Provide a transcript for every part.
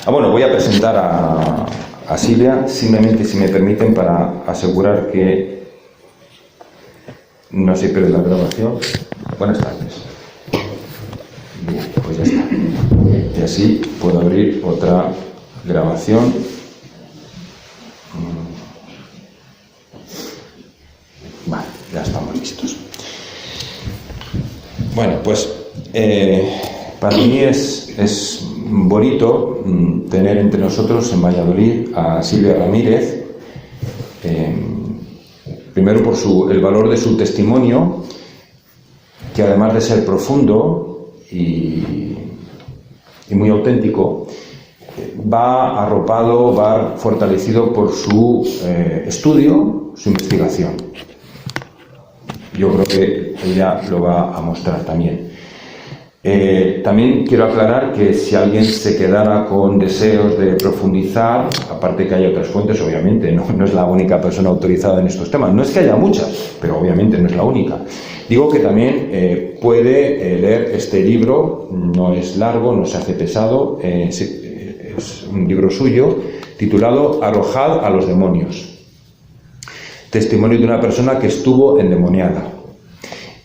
Bueno, voy a presentar a Silvia, simplemente si me permiten, para asegurar que no se pierde la grabación. Buenas tardes. Bien, pues ya está. Y así puedo abrir otra grabación. Vale, ya estamos listos. Bueno, pues para mí es bonito tener entre nosotros en Valladolid a Silvia Ramírez, primero por el valor de su testimonio, que además de ser profundo y muy auténtico, va arropado, va fortalecido por su estudio, su investigación. Yo creo que ella lo va a mostrar también. También quiero aclarar que si alguien se quedara con deseos de profundizar, aparte que hay otras fuentes, obviamente, no es la única persona autorizada en estos temas. No es que haya muchas, pero obviamente no es la única. Digo que también puede leer este libro, no es largo, no se hace pesado, es un libro suyo, titulado Arrojad a los demonios. Testimonio de una persona que estuvo endemoniada.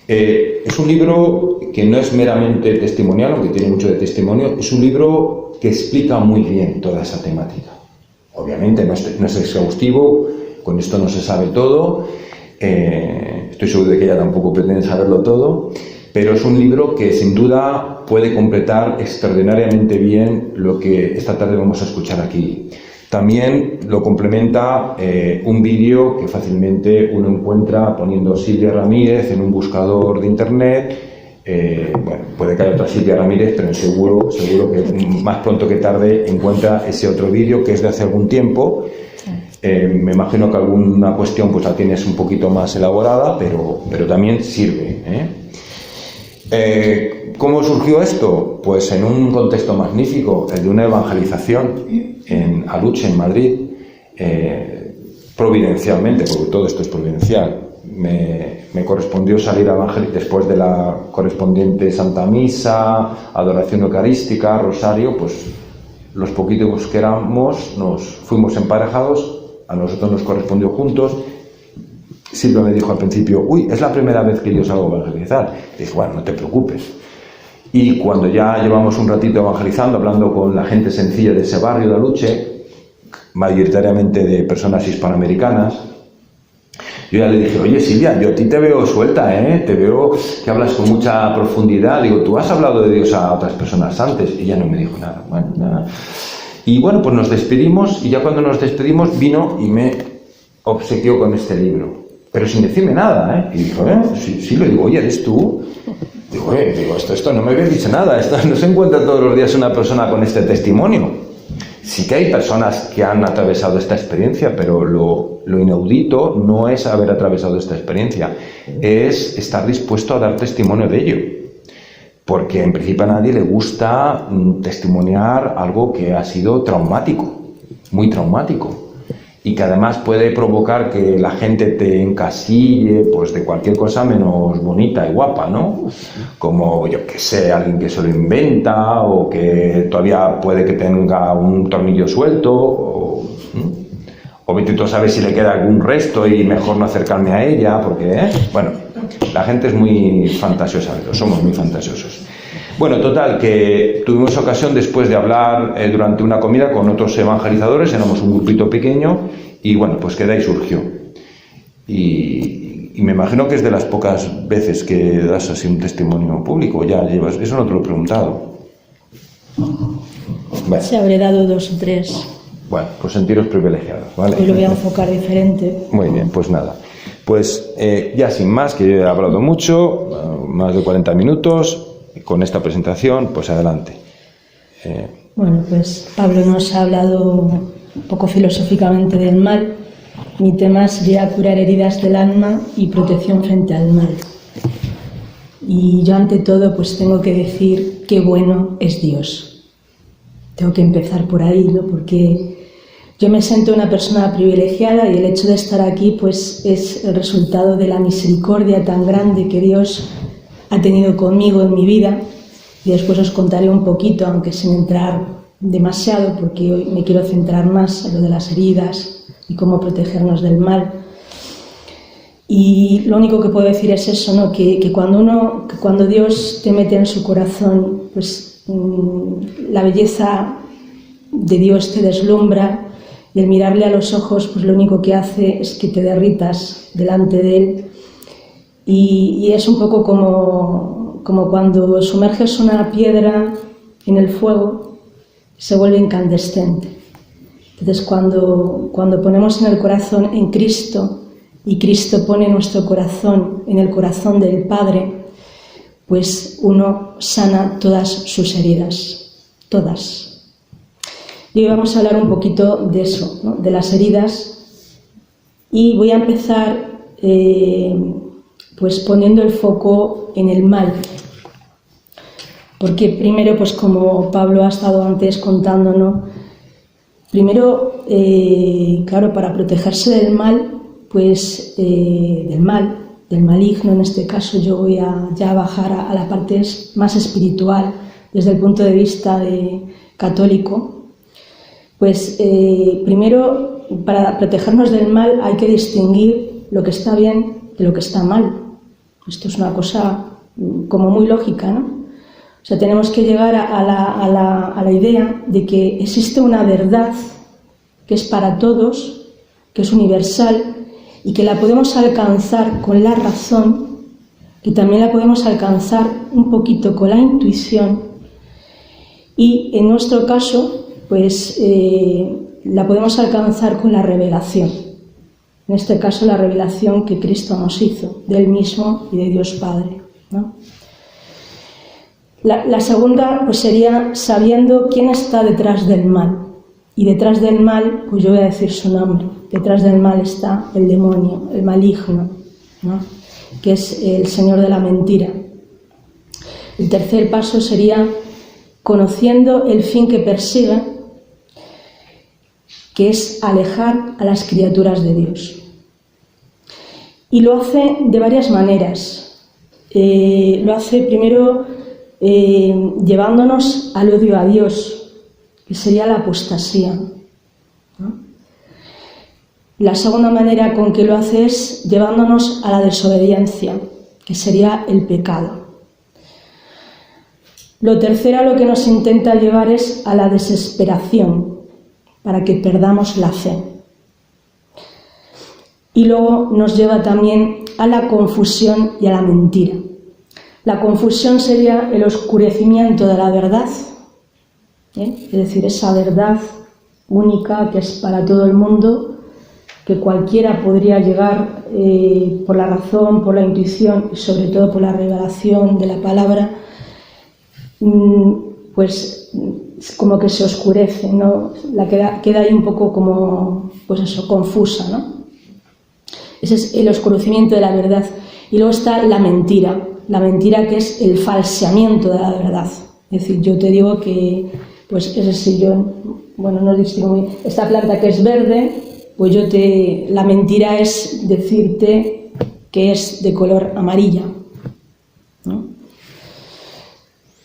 Es un libro que no es meramente testimonial, aunque tiene mucho de testimonio, es un libro que explica muy bien toda esa temática. Obviamente no es exhaustivo, con esto no se sabe todo, estoy seguro de que ella tampoco pretende saberlo todo, pero es un libro que sin duda puede completar extraordinariamente bien lo que esta tarde vamos a escuchar aquí. También lo complementa un vídeo que fácilmente uno encuentra poniendo Silvia Ramírez en un buscador de internet. Bueno, puede que haya otra Silvia Ramírez, pero seguro que más pronto que tarde encuentra ese otro vídeo que es de hace algún tiempo. Me imagino que alguna cuestión pues la tienes un poquito más elaborada, pero también sirve. ¿Cómo surgió esto? Pues en un contexto magnífico, el de una evangelización en Aluche, en Madrid, providencialmente, porque todo esto es providencial. Me correspondió salir a evangelizar después de la correspondiente Santa Misa, adoración eucarística, rosario, pues los poquitos que éramos nos fuimos emparejados, a nosotros nos correspondió juntos. Silvia me dijo al principio, uy, es la primera vez que yo salgo a evangelizar. Dije, bueno, no te preocupes. Y cuando ya llevamos un ratito evangelizando, hablando con la gente sencilla de ese barrio de Aluche, mayoritariamente de personas hispanoamericanas, yo ya le dije, oye Silvia, yo a ti te veo suelta, te veo que hablas con mucha profundidad. Digo, ¿tú has hablado de Dios a otras personas antes? Y ella no me dijo nada. Bueno, nada. Y bueno, pues nos despedimos, y ya cuando nos despedimos vino y me obsequió con este libro. Pero sin decirme nada, Y dijo, sí, le digo, oye, ¿eres tú? Digo, esto no me habías dicho nada, esto no se encuentra todos los días una persona con este testimonio. Sí que hay personas que han atravesado esta experiencia, pero lo inaudito no es haber atravesado esta experiencia, es estar dispuesto a dar testimonio de ello. Porque en principio a nadie le gusta testimoniar algo que ha sido traumático, muy traumático. Y que además puede provocar que la gente te encasille pues de cualquier cosa menos bonita y guapa, ¿no? Como, yo qué sé, alguien que se lo inventa, o que todavía puede que tenga un tornillo suelto, o tú sabes si le queda algún resto y mejor no acercarme a ella, porque, bueno, la gente es muy fantasiosa, somos muy fantasiosos. Bueno, total, que tuvimos ocasión después de hablar durante una comida con otros evangelizadores, éramos un grupito pequeño, y bueno, pues que de ahí surgió. Y me imagino que es de las pocas veces que das así un testimonio público, ya llevas, eso no te lo he preguntado. Bueno. Se habré dado 2 o 3. Bueno, pues sentiros privilegiados, ¿vale? Hoy lo voy a enfocar diferente. Muy bien, pues nada. Pues ya sin más, que yo he hablado mucho, más de 40 minutos, con esta presentación, pues adelante. Bueno, pues Pablo nos ha hablado un poco filosóficamente del mal. Mi tema sería curar heridas del alma y protección frente al mal. Y yo ante todo pues tengo que decir qué bueno es Dios. Tengo que empezar por ahí, ¿no? Porque yo me siento una persona privilegiada, y el hecho de estar aquí pues es el resultado de la misericordia tan grande que Dios ha tenido conmigo en mi vida, y después os contaré un poquito, aunque sin entrar demasiado porque hoy me quiero centrar más en lo de las heridas y cómo protegernos del mal. Y lo único que puedo decir es eso, ¿no? Que cuando Dios te mete en su corazón, pues la belleza de Dios te deslumbra, y el mirarle a los ojos, pues lo único que hace es que te derritas delante de Él. Y es un poco como cuando sumerges una piedra en el fuego, se vuelve incandescente. Entonces cuando ponemos en el corazón en Cristo, y Cristo pone nuestro corazón en el corazón del Padre, pues uno sana todas sus heridas, todas. Y hoy vamos a hablar un poquito de eso, ¿no? De las heridas, y voy a empezar pues poniendo el foco en el mal. Porque primero, pues como Pablo ha estado antes contándonos, primero, claro, para protegerse del mal, pues del maligno en este caso, yo voy a bajar a la parte más espiritual, desde el punto de vista católico. Pues primero, para protegernos del mal hay que distinguir lo que está bien de lo que está mal. Esto es una cosa como muy lógica, ¿no? O sea, tenemos que llegar a la idea de que existe una verdad que es para todos, que es universal, y que la podemos alcanzar con la razón, y también la podemos alcanzar un poquito con la intuición, y en nuestro caso, pues la podemos alcanzar con la revelación. En este caso, la revelación que Cristo nos hizo, de Él mismo y de Dios Padre, ¿no? La segunda, pues sería sabiendo quién está detrás del mal. Y detrás del mal, pues yo voy a decir su nombre. Detrás del mal está el demonio, el maligno, ¿no? Que es el señor de la mentira. El tercer paso sería conociendo el fin que persigue, que es alejar a las criaturas de Dios. Y lo hace de varias maneras. Lo hace primero llevándonos al odio a Dios, que sería la apostasía, ¿no? La segunda manera con que lo hace es llevándonos a la desobediencia, que sería el pecado. Lo tercero a lo que nos intenta llevar es a la desesperación, para que perdamos la fe. Y luego nos lleva también a la confusión y a la mentira. La confusión sería el oscurecimiento de la verdad, es decir, esa verdad única que es para todo el mundo, que cualquiera podría llegar por la razón, por la intuición y sobre todo por la revelación de la palabra, pues como que se oscurece, ¿no? Queda ahí un poco como, pues eso, confusa, ¿no? Ese es el oscurecimiento de la verdad. Y luego está la mentira que es el falseamiento de la verdad. Es decir, yo te digo que pues ese sillón, bueno, no distingo muy, esta planta que es verde, pues la mentira es decirte que es de color amarilla, ¿no?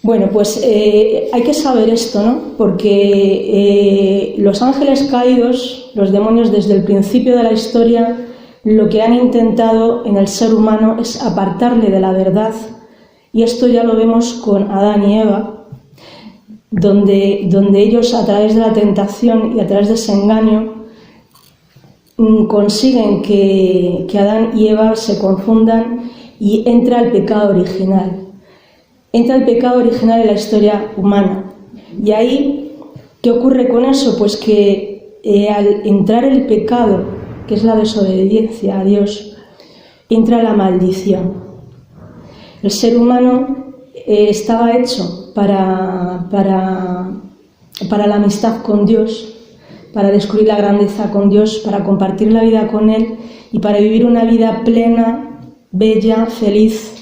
Bueno, pues hay que saber esto, ¿no? Porque los ángeles caídos, los demonios desde el principio de la historia, lo que han intentado en el ser humano es apartarle de la verdad, y esto ya lo vemos con Adán y Eva, donde ellos a través de la tentación y a través de ese engaño consiguen que Adán y Eva se confundan y entra el pecado original. Entra el pecado original en la historia humana. Y ahí, ¿qué ocurre con eso? Pues que al entrar el pecado, que es la desobediencia a Dios, entra la maldición. El ser humano estaba hecho para la amistad con Dios, para descubrir la grandeza con Dios, para compartir la vida con Él y para vivir una vida plena, bella, feliz.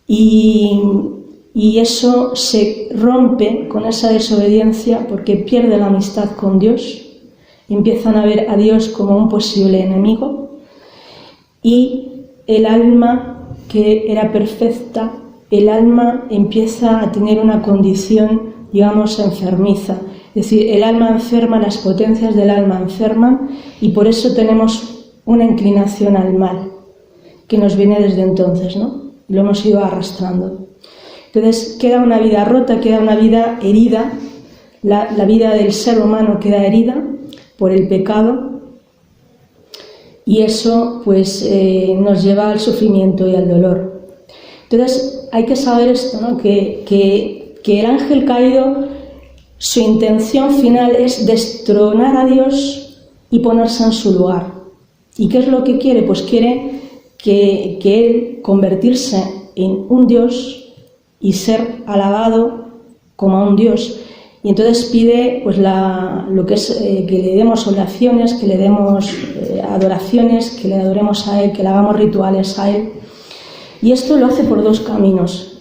Y eso se rompe con esa desobediencia porque pierde la amistad con Dios, empiezan a ver a Dios como un posible enemigo, y el alma que era perfecta, el alma empieza a tener una condición digamos, enfermiza. Es decir, el alma enferma, las potencias del alma enferman y por eso tenemos una inclinación al mal que nos viene desde entonces, ¿no? Lo hemos ido arrastrando. Entonces queda una vida rota, queda una vida herida, la vida del ser humano queda herida por el pecado y eso pues nos lleva al sufrimiento y al dolor. Entonces hay que saber esto, ¿no? Que el ángel caído, su intención final es destronar a Dios y ponerse en su lugar. ¿Y qué es lo que quiere? Pues quiere que él convertirse en un Dios y ser alabado como a un Dios. Y entonces pide pues lo que es que le demos oraciones, que le demos adoraciones, que le adoremos a Él, que le hagamos rituales a Él. Y esto lo hace por dos caminos.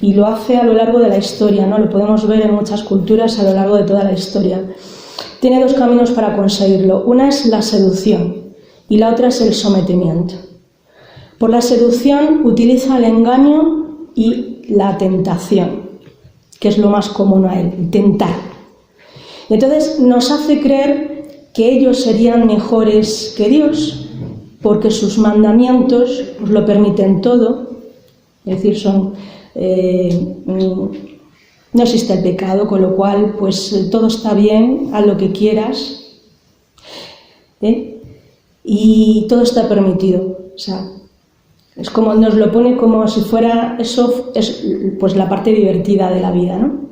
Y lo hace a lo largo de la historia, ¿no? Lo podemos ver en muchas culturas a lo largo de toda la historia. Tiene dos caminos para conseguirlo. Una es la seducción y la otra es el sometimiento. Por la seducción utiliza el engaño y la tentación, que es lo más común a él, tentar. Entonces nos hace creer que ellos serían mejores que Dios, porque sus mandamientos pues, lo permiten todo, es decir, no existe el pecado, con lo cual pues todo está bien, haz lo que quieras, y todo está permitido. O sea, es como nos lo pone como si fuera eso, es pues la parte divertida de la vida, ¿no?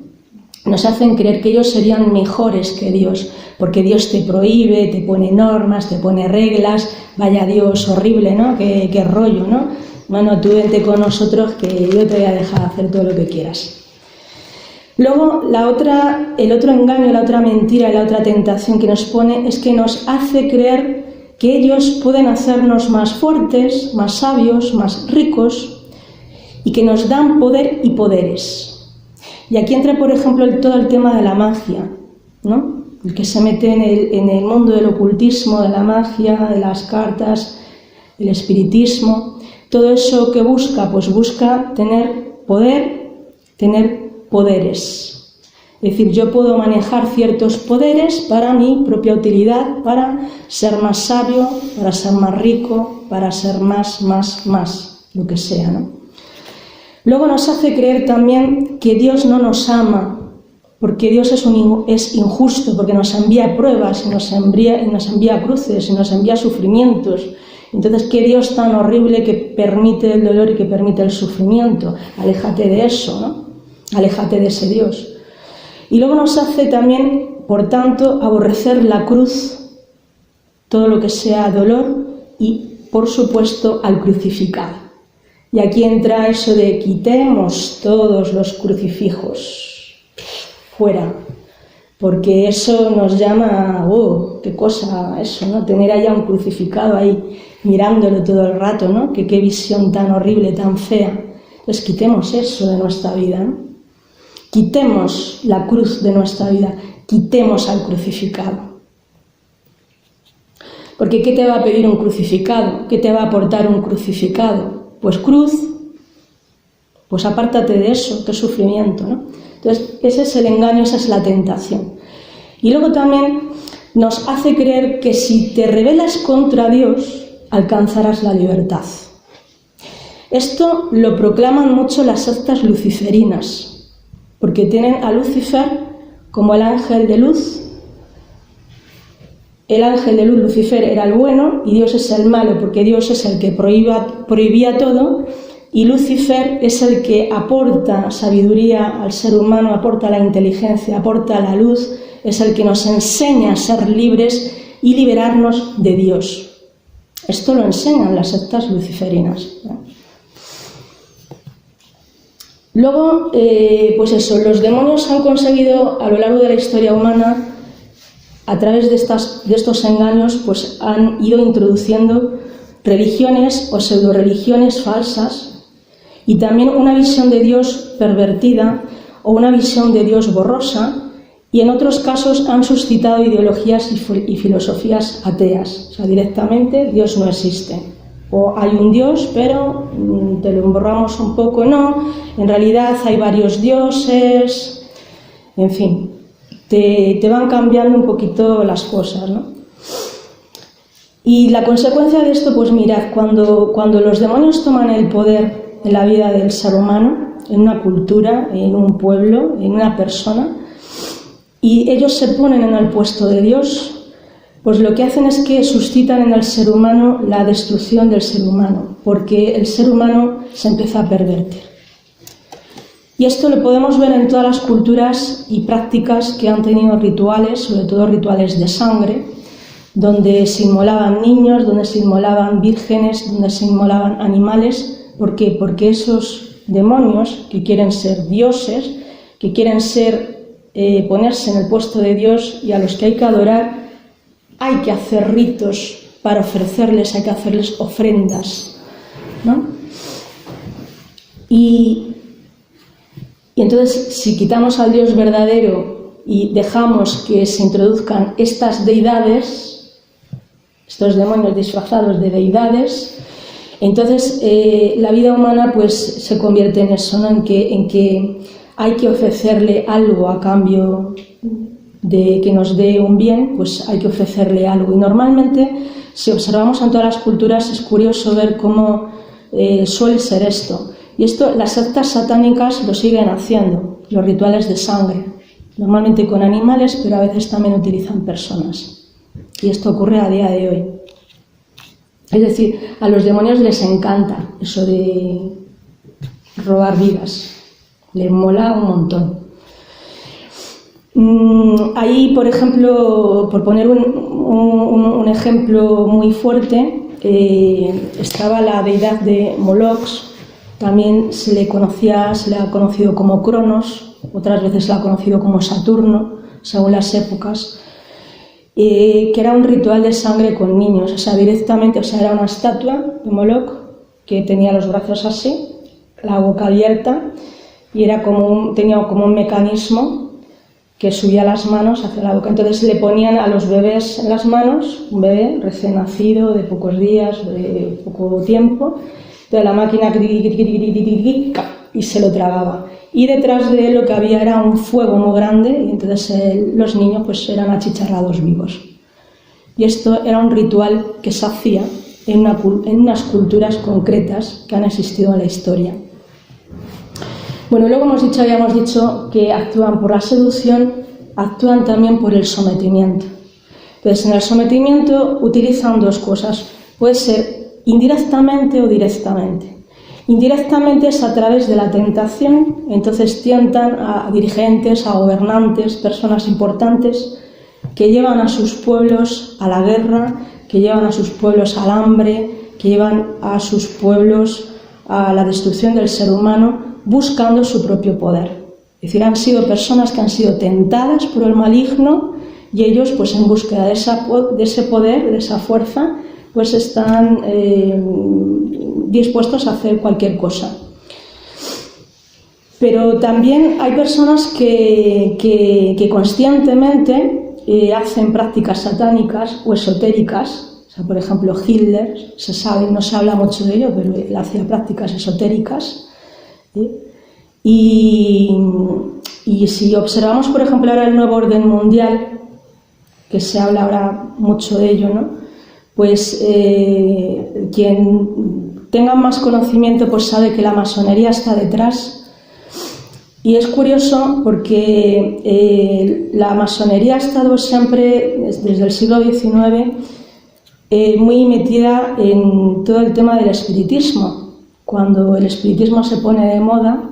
Nos hacen creer que ellos serían mejores que Dios, porque Dios te prohíbe, te pone normas, te pone reglas, vaya Dios horrible, ¿no? Qué rollo, ¿no? Bueno, tú vente con nosotros que yo te voy a dejar hacer todo lo que quieras. Luego, el otro engaño, la otra mentira y la otra tentación que nos pone es que nos hace creer que ellos pueden hacernos más fuertes, más sabios, más ricos y que nos dan poder y poderes. Y aquí entra, por ejemplo, todo el tema de la magia, ¿no? El que se mete en el mundo del ocultismo, de la magia, de las cartas, el espiritismo. Todo eso que busca, pues busca tener poder, tener poderes. Es decir, yo puedo manejar ciertos poderes para mi propia utilidad, para ser más sabio, para ser más rico, para ser más, lo que sea, ¿no? Luego nos hace creer también que Dios no nos ama, porque Dios es injusto, porque nos envía pruebas, nos envía cruces, y nos envía sufrimientos. Entonces, ¿qué Dios tan horrible que permite el dolor y que permite el sufrimiento? Aléjate de eso, ¿no? Aléjate de ese Dios. Y luego nos hace también, por tanto, aborrecer la cruz, todo lo que sea dolor y, por supuesto, al crucificado. Y aquí entra eso de quitemos todos los crucifijos fuera, porque eso nos llama, qué cosa eso, ¿no? Tener allá un crucificado ahí mirándolo todo el rato, ¿no? Qué visión tan horrible, tan fea. Entonces quitemos eso de nuestra vida, ¿no? Quitemos la cruz de nuestra vida, quitemos al crucificado. Porque ¿qué te va a pedir un crucificado? ¿Qué te va a aportar un crucificado? Pues cruz, pues apártate de eso, qué sufrimiento, ¿no? Entonces, ese es el engaño, esa es la tentación. Y luego también nos hace creer que si te rebelas contra Dios, alcanzarás la libertad. Esto lo proclaman mucho las sectas luciferinas, porque tienen a Lucifer como el ángel de luz. El ángel de luz, Lucifer, era el bueno y Dios es el malo, porque Dios es el que prohibía todo y Lucifer es el que aporta sabiduría al ser humano, aporta la inteligencia, aporta la luz, es el que nos enseña a ser libres y liberarnos de Dios. Esto lo enseñan las sectas luciferinas, ¿no? Luego, pues eso, los demonios han conseguido a lo largo de la historia humana, a través de estos engaños, pues han ido introduciendo religiones o pseudo-religiones falsas y también una visión de Dios pervertida o una visión de Dios borrosa, y en otros casos han suscitado ideologías y filosofías ateas. O sea, directamente Dios no existe. O hay un Dios, pero te lo emborramos un poco, no, en realidad hay varios dioses, En fin, te van cambiando un poquito las cosas, ¿no? Y la consecuencia de esto, pues mirad, cuando los demonios toman el poder en la vida del ser humano, en una cultura, en un pueblo, en una persona, y ellos se ponen en el puesto de Dios, pues lo que hacen es que suscitan en el ser humano la destrucción del ser humano, porque el ser humano se empieza a pervertir. Y esto lo podemos ver en todas las culturas y prácticas que han tenido rituales, sobre todo rituales de sangre, donde se inmolaban niños, donde se inmolaban vírgenes, donde se inmolaban animales. ¿Por qué? Porque esos demonios que quieren ser dioses, que quieren ponerse en el puesto de Dios y a los que hay que adorar, hay que hacer ritos para ofrecerles, hay que hacerles ofrendas, ¿no? Y entonces, si quitamos al Dios verdadero y dejamos que se introduzcan estas deidades, estos demonios disfrazados de deidades, entonces la vida humana pues se convierte en eso, ¿no? En que hay que ofrecerle algo a cambio de que nos dé un bien, pues hay que ofrecerle algo. Y normalmente, si observamos en todas las culturas, es curioso ver cómo suele ser esto. Y esto las sectas satánicas lo siguen haciendo, los rituales de sangre, normalmente con animales, pero a veces también utilizan personas. Y esto ocurre a día de hoy. Es decir, a los demonios les encanta eso de robar vidas, les mola un montón. Ahí, por ejemplo, por poner un ejemplo muy fuerte, estaba la deidad de Moloch. También se le ha conocido como Cronos, otras veces se le ha conocido como Saturno, según las épocas, que era un ritual de sangre con niños, o sea, directamente, era una estatua de Moloch que tenía los brazos así, la boca abierta, y tenía como un mecanismo que subía las manos hacia la boca. Entonces le ponían a los bebés en las manos, un bebé recién nacido, de pocos días, de poco tiempo, entonces la máquina y se lo tragaba. Y detrás de él lo que había era un fuego muy grande, y entonces los niños pues eran achicharrados vivos. Y esto era un ritual que se hacía en unas culturas concretas que han existido en la historia. Bueno, luego habíamos dicho que actúan por la seducción, actúan también por el sometimiento. Entonces, en el sometimiento utilizan dos cosas. Puede ser indirectamente o directamente. Indirectamente es a través de la tentación, entonces tientan a dirigentes, a gobernantes, personas importantes que llevan a sus pueblos a la guerra, que llevan a sus pueblos al hambre, que llevan a sus pueblos a la destrucción del ser humano, buscando su propio poder. Es decir, han sido personas que han sido tentadas por el maligno y ellos, pues en búsqueda de ese poder, de esa fuerza, pues están dispuestos a hacer cualquier cosa. Pero también hay personas que conscientemente hacen prácticas satánicas o esotéricas. O sea, por ejemplo, Hitler, no se habla mucho de ello, pero él hacía prácticas esotéricas. Y si observamos, por ejemplo, ahora el nuevo orden mundial, que se habla ahora mucho de ello, ¿no? Pues quien tenga más conocimiento pues sabe que la masonería está detrás. Y es curioso porque la masonería ha estado siempre, desde el siglo XIX, muy metida en todo el tema del espiritismo. Cuando el espiritismo se pone de moda,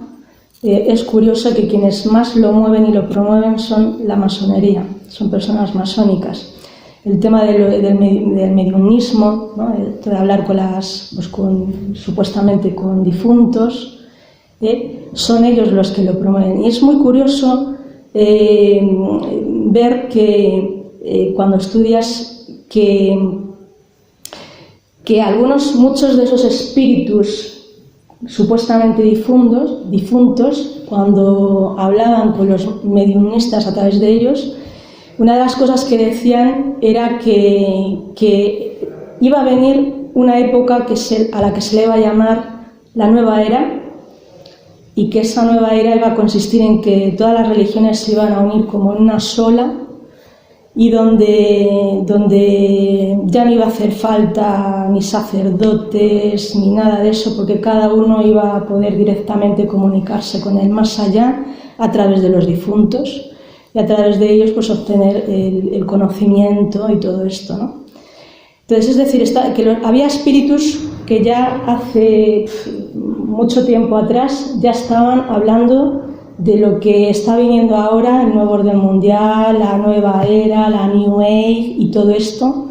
es curioso que quienes más lo mueven y lo promueven son la masonería, son personas masónicas. El tema del mediumismo, ¿no? De hablar supuestamente con difuntos, son ellos los que lo promueven. Y es muy curioso ver que cuando estudias que muchos de esos espíritus supuestamente difuntos, cuando hablaban con los mediumistas a través de ellos, una de las cosas que decían era que iba a venir una época a la que se le iba a llamar la nueva era, y que esa nueva era iba a consistir en que todas las religiones se iban a unir como en una sola, y donde ya no iba a hacer falta ni sacerdotes ni nada de eso, porque cada uno iba a poder directamente comunicarse con el más allá a través de los difuntos, y a través de ellos pues obtener el conocimiento y todo esto, ¿no? Entonces, es decir, había espíritus que ya hace mucho tiempo atrás ya estaban hablando de lo que está viniendo ahora, el nuevo orden mundial, la nueva era, la New Age y todo esto,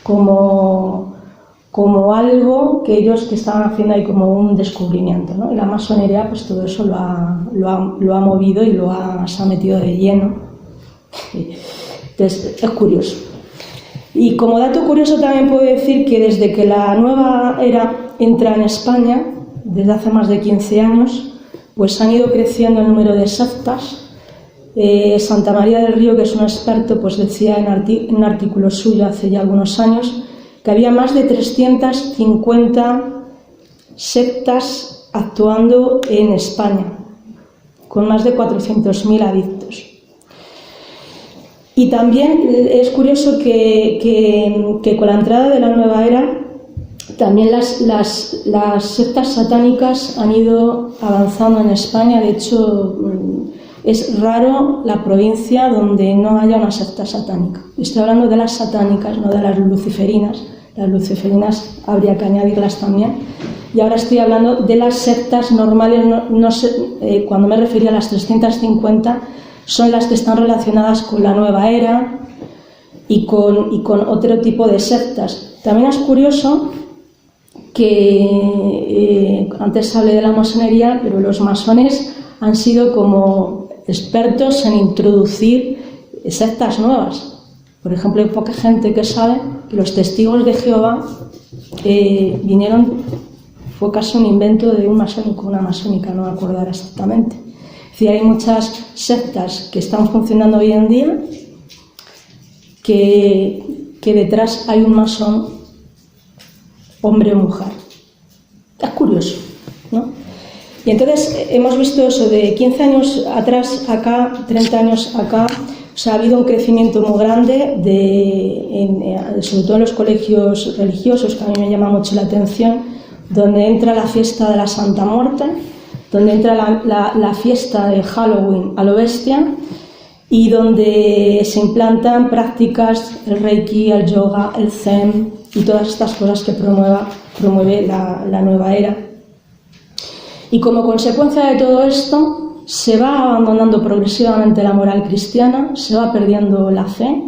como algo que ellos que estaban haciendo ahí como un descubrimiento, ¿no? Y la masonería pues todo eso lo ha movido y se ha metido de lleno. Entonces es curioso. Y como dato curioso también puedo decir que desde que la nueva era entra en España, desde hace más de 15 años, pues han ido creciendo el número de sectas. Santa María del Río, que es un experto, pues decía en un artículo suyo hace ya algunos años que había más de 350 sectas actuando en España, con más de 400.000 adictos. Y también es curioso que con la entrada de la nueva era, también las sectas satánicas han ido avanzando en España. De hecho, es raro la provincia donde no haya una secta satánica. Estoy hablando de las satánicas, no de las luciferinas. Las luciferinas habría que añadirlas también. Y ahora estoy hablando de las sectas normales. Cuando me refería a las 350, son las que están relacionadas con la nueva era y con otro tipo de sectas. También es curioso que antes hablé de la masonería, pero los masones han sido como expertos en introducir sectas nuevas. Por ejemplo, hay poca gente que sabe que los testigos de Jehová fue casi un invento de un masónico, una masónica, no me acuerdo ahora exactamente. Es decir, hay muchas sectas que están funcionando hoy en día que detrás hay un masón, hombre o mujer. Es curioso, ¿no? Y entonces hemos visto eso de 15 años atrás acá, 30 años acá. O sea, ha habido un crecimiento muy grande, sobre todo en los colegios religiosos, que a mí me llama mucho la atención, donde entra la fiesta de la Santa Muerte, donde entra la fiesta de Halloween a lo bestia, y donde se implantan prácticas, el Reiki, el yoga, el Zen y todas estas cosas que promueve la nueva era. Y como consecuencia de todo esto, se va abandonando progresivamente la moral cristiana, se va perdiendo la fe,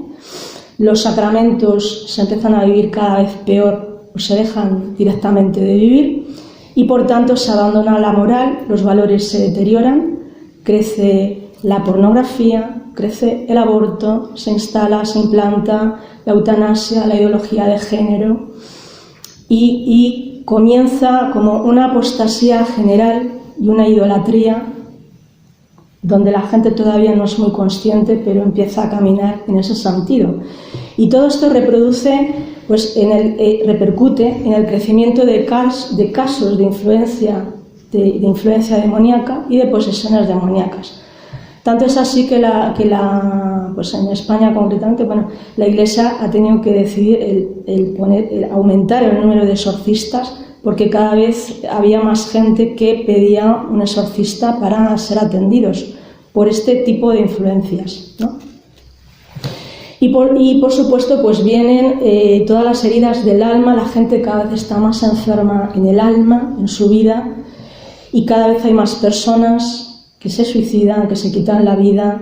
los sacramentos se empiezan a vivir cada vez peor o se dejan directamente de vivir, y por tanto se abandona la moral, los valores se deterioran, crece la pornografía, crece el aborto, se implanta la eutanasia, la ideología de género, y comienza como una apostasía general y una idolatría donde la gente todavía no es muy consciente, pero empieza a caminar en ese sentido. Y todo esto repercute en el crecimiento de casos de influencia demoníaca y de posesiones demoníacas. Tanto es así que pues en España concretamente, la Iglesia ha tenido que decidir el aumentar el número de exorcistas, porque cada vez había más gente que pedía un exorcista para ser atendidos por este tipo de influencias, ¿no? Y por supuesto pues vienen todas las heridas del alma. La gente cada vez está más enferma en el alma, en su vida, y cada vez hay más personas que se suicidan, que se quitan la vida.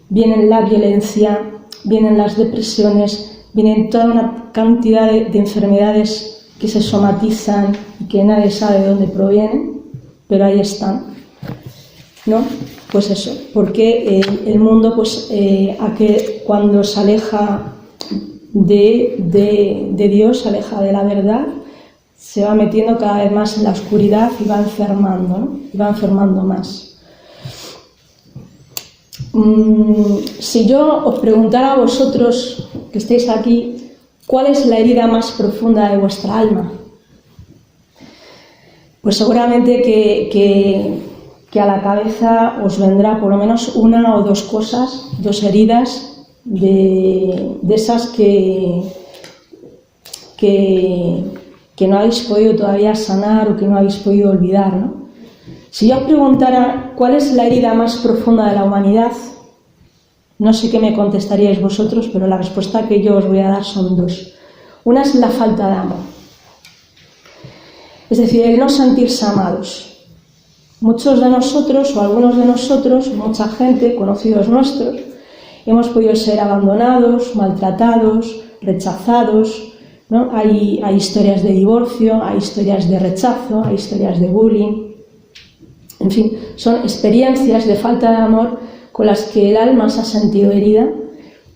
Viene la violencia, vienen las depresiones, vienen toda una cantidad de enfermedades que se somatizan y que nadie sabe de dónde provienen, pero ahí están, ¿no? Pues eso, porque el mundo, cuando se aleja de Dios, se aleja de la verdad, se va metiendo cada vez más en la oscuridad y va enfermando, ¿no? Y va enfermando más. Si yo os preguntara a vosotros que estáis aquí, ¿cuál es la herida más profunda de vuestra alma? Pues seguramente que que a la cabeza os vendrá por lo menos una o dos cosas, dos heridas de esas que no habéis podido todavía sanar o que no habéis podido olvidar, ¿no? Si yo os preguntara cuál es la herida más profunda de la humanidad, no sé qué me contestaríais vosotros, pero la respuesta que yo os voy a dar son dos. Una es la falta de amor, es decir, el no sentirse amados. Muchos de nosotros, o algunos de nosotros, mucha gente, conocidos nuestros, hemos podido ser abandonados, maltratados, rechazados, ¿no? Hay historias de divorcio, hay historias de rechazo, hay historias de bullying. En fin, son experiencias de falta de amor con las que el alma se ha sentido herida,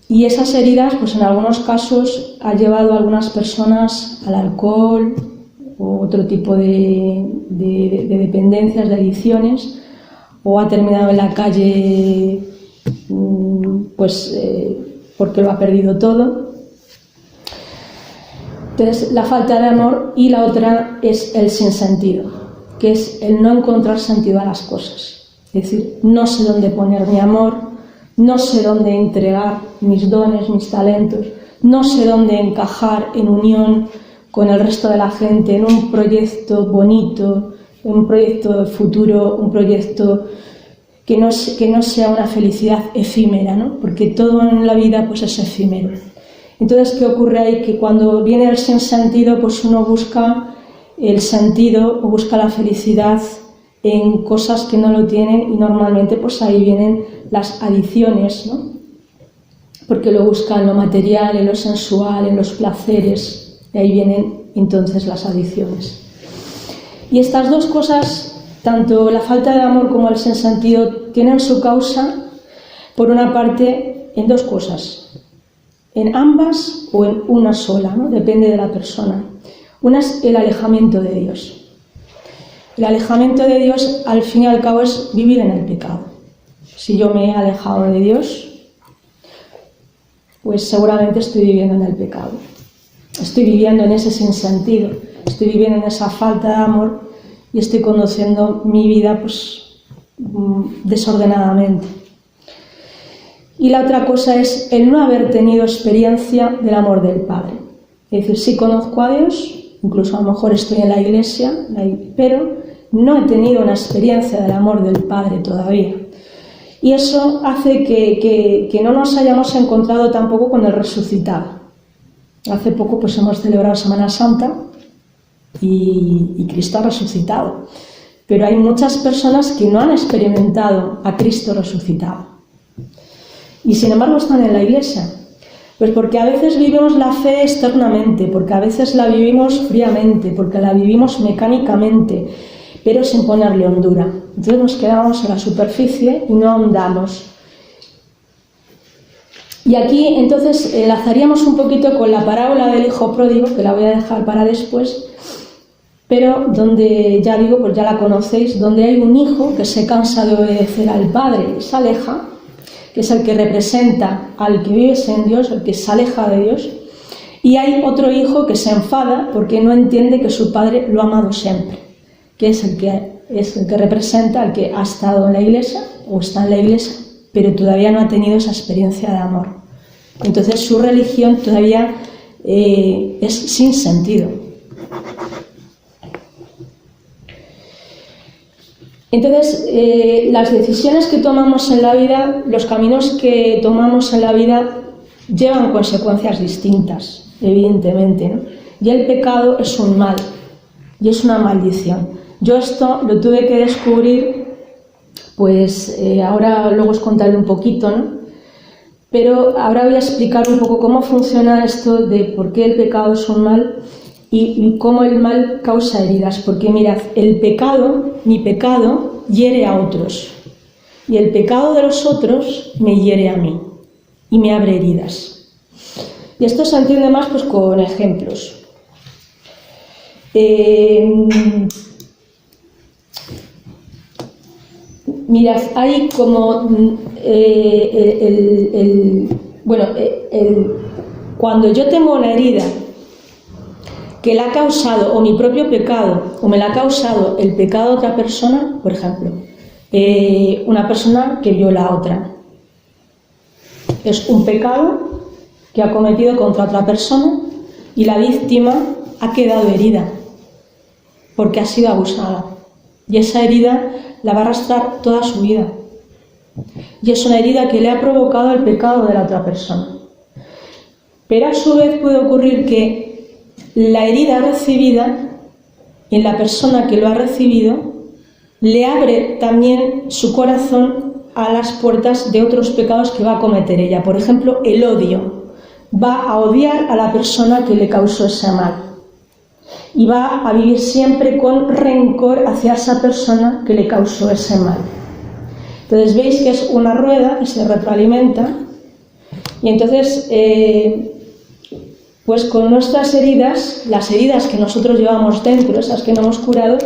y esas heridas, pues en algunos casos, ha llevado a algunas personas al alcohol o otro tipo de dependencias, de adicciones, o ha terminado en la calle porque lo ha perdido todo. Entonces, la falta de amor, y la otra es el sinsentido, que es el no encontrar sentido a las cosas. Es decir, no sé dónde poner mi amor, no sé dónde entregar mis dones, mis talentos, no sé dónde encajar en unión con el resto de la gente en un proyecto bonito, un proyecto de futuro, un proyecto que no sea una felicidad efímera, ¿no? Porque todo en la vida pues es efímero. Entonces, ¿qué ocurre ahí? Que cuando viene el sinsentido, pues uno busca el sentido o busca la felicidad en cosas que no lo tienen, y normalmente pues ahí vienen las adicciones, ¿no? Porque lo buscan en lo material, en lo sensual, en los placeres, y ahí vienen entonces las adicciones. Y estas dos cosas, tanto la falta de amor como el sinsentido, tienen su causa, por una parte, en dos cosas, en ambas o en una sola, ¿no? Depende de la persona. Una es el alejamiento de Dios. El alejamiento de Dios, al fin y al cabo, es vivir en el pecado. Si yo me he alejado de Dios, pues seguramente estoy viviendo en el pecado. Estoy viviendo en ese sinsentido, estoy viviendo en esa falta de amor y estoy conduciendo mi vida pues desordenadamente. Y la otra cosa es el no haber tenido experiencia del amor del Padre. Es decir, sí conozco a Dios, incluso a lo mejor estoy en la iglesia, pero no he tenido una experiencia del amor del Padre todavía. Y eso hace que no nos hayamos encontrado tampoco con el resucitado. Hace poco pues hemos celebrado Semana Santa y Cristo ha resucitado. Pero hay muchas personas que no han experimentado a Cristo resucitado. Y sin embargo están en la iglesia. Pues porque a veces vivimos la fe externamente, porque a veces la vivimos fríamente, porque la vivimos mecánicamente, pero sin ponerle hondura. Entonces nos quedamos en la superficie y no ahondamos. Y aquí entonces enlazaríamos un poquito con la parábola del hijo pródigo, que la voy a dejar para después, pero donde, ya digo, pues ya la conocéis, donde hay un hijo que se cansa de obedecer al padre y se aleja, que es el que representa al que vive sin Dios, el que se aleja de Dios, y hay otro hijo que se enfada porque no entiende que su padre lo ha amado siempre, que es el que representa al que ha estado en la iglesia o está en la iglesia, pero todavía no ha tenido esa experiencia de amor. Entonces su religión todavía es sin sentido. Entonces, las decisiones que tomamos en la vida, los caminos que tomamos en la vida, llevan consecuencias distintas, evidentemente, ¿no? Y el pecado es un mal, y es una maldición. Yo esto lo tuve que descubrir, pues ahora luego os contaré un poquito, ¿no? Pero ahora voy a explicar un poco cómo funciona esto de por qué el pecado es un mal y cómo el mal causa heridas. Porque mirad, el pecado, mi pecado, hiere a otros. Y el pecado de los otros me hiere a mí y me abre heridas. Y esto se entiende más pues con ejemplos. Mirad, hay como cuando yo tengo una herida que la ha causado o mi propio pecado o me la ha causado el pecado de otra persona, por ejemplo, una persona que viola a otra. Es un pecado que ha cometido contra otra persona y la víctima ha quedado herida porque ha sido abusada. Y esa herida la va a arrastrar toda su vida. Y es una herida que le ha provocado el pecado de la otra persona. Pero a su vez puede ocurrir que la herida recibida en la persona que lo ha recibido le abre también su corazón a las puertas de otros pecados que va a cometer ella. Por ejemplo, el odio. Va a odiar a la persona que le causó ese mal. Y va a vivir siempre con rencor hacia esa persona que le causó ese mal. Entonces veis que es una rueda que se retroalimenta y entonces pues con nuestras heridas, las heridas que nosotros llevamos dentro, esas que no hemos curado,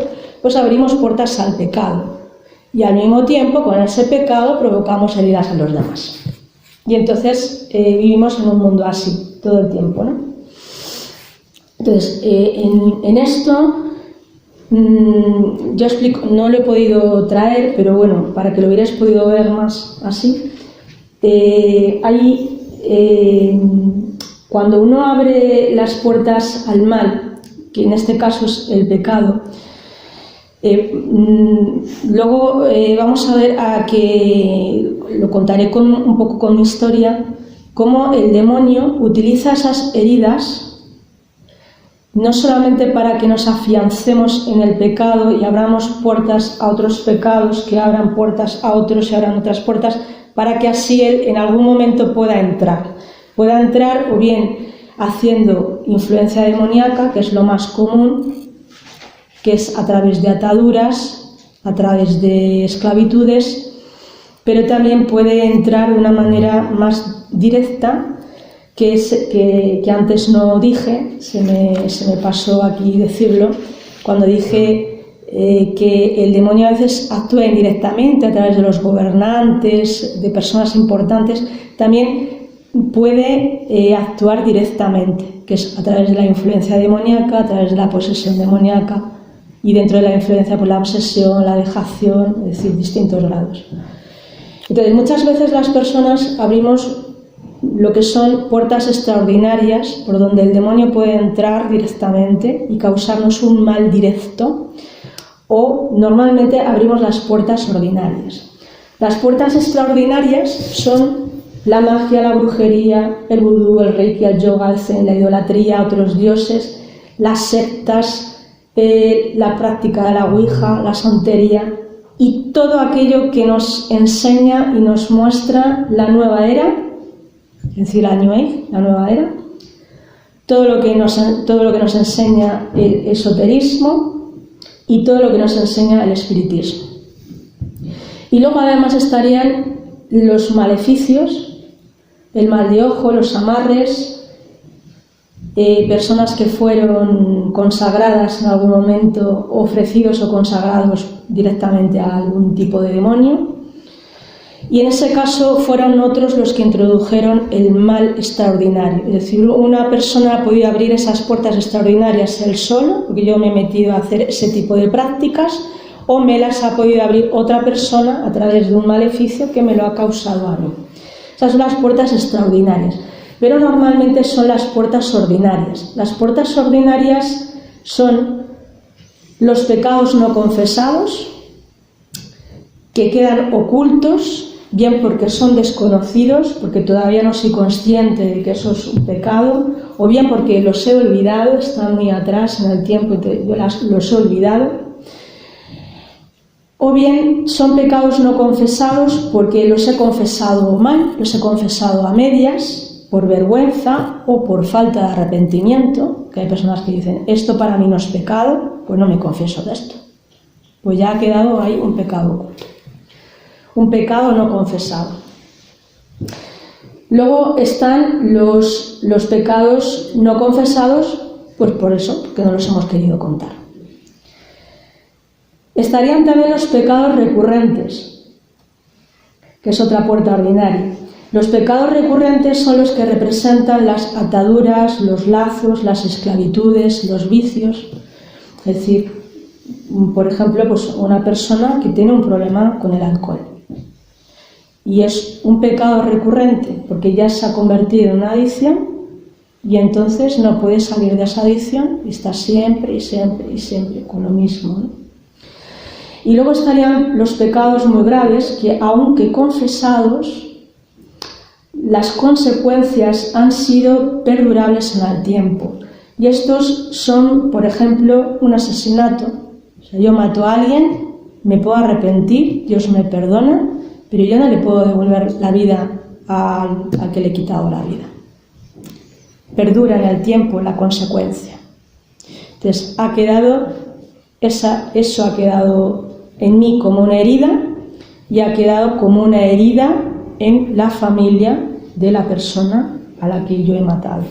pues abrimos puertas al pecado y al mismo tiempo con ese pecado provocamos heridas a los demás. Y entonces vivimos en un mundo así todo el tiempo, ¿no? Entonces, en esto, yo explico, no lo he podido traer, pero bueno, para que lo hubierais podido ver más así, cuando uno abre las puertas al mal, que en este caso es el pecado, luego vamos a ver que lo contaré un poco con mi historia, cómo el demonio utiliza esas heridas no solamente para que nos afiancemos en el pecado y abramos puertas a otros pecados, que abran puertas a otros y abran otras puertas, para que así él en algún momento pueda entrar o bien haciendo influencia demoníaca, que es lo más común, que es a través de ataduras, a través de esclavitudes, pero también puede entrar de una manera más directa, que antes no dije, se me pasó aquí decirlo, cuando dije que el demonio a veces actúa indirectamente a través de los gobernantes, de personas importantes, también puede actuar directamente, que es a través de la influencia demoníaca, a través de la posesión demoníaca, y dentro de la influencia por la obsesión, la dejación, es decir, distintos grados. Entonces, muchas veces las personas abrimos lo que son puertas extraordinarias por donde el demonio puede entrar directamente y causarnos un mal directo, o normalmente abrimos las puertas ordinarias. Las puertas extraordinarias son la magia, la brujería, el vudú, el reiki, el yoga, el zen, la idolatría a otros dioses, las sectas, la práctica de la ouija, la santería y todo aquello que nos enseña y nos muestra la nueva era, es decir, la New Age, la nueva era, todo lo que nos enseña el esoterismo y todo lo que nos enseña el espiritismo. Y luego además estarían los maleficios, el mal de ojo, los amarres, personas que fueron consagradas en algún momento, ofrecidos o consagrados directamente a algún tipo de demonio. Y en ese caso fueron otros los que introdujeron el mal extraordinario. Es decir, una persona ha podido abrir esas puertas extraordinarias él solo, porque yo me he metido a hacer ese tipo de prácticas, o me las ha podido abrir otra persona a través de un maleficio que me lo ha causado a mí. Esas son las puertas extraordinarias. Pero normalmente son las puertas ordinarias. Las puertas ordinarias son los pecados no confesados, que quedan ocultos, bien porque son desconocidos, porque todavía no soy consciente de que eso es un pecado, o bien porque los he olvidado, están muy atrás en el tiempo y yo los he olvidado, o bien son pecados no confesados porque los he confesado mal, los he confesado a medias, por vergüenza o por falta de arrepentimiento, que hay personas que dicen, esto para mí no es pecado, pues no me confieso de esto. Pues ya ha quedado ahí un pecado oculto. Un pecado no confesado. Luego están los pecados no confesados, pues por eso, porque no los hemos querido contar. Estarían también los pecados recurrentes, que es otra puerta ordinaria. Los pecados recurrentes son los que representan las ataduras, los lazos, las esclavitudes, los vicios. Es decir, por ejemplo, pues una persona que tiene un problema con el alcohol. Y es un pecado recurrente porque ya se ha convertido en una adicción y entonces no puede salir de esa adicción y está siempre y siempre y siempre con lo mismo, ¿no? Y luego estarían los pecados muy graves que, aunque confesados, las consecuencias han sido perdurables en el tiempo. Y estos son, por ejemplo, un asesinato. O sea, yo mato a alguien, me puedo arrepentir, Dios me perdona, pero yo no le puedo devolver la vida al que le he quitado la vida. Perdura en el tiempo la consecuencia. Entonces, eso ha quedado en mí como una herida y ha quedado como una herida en la familia de la persona a la que yo he matado.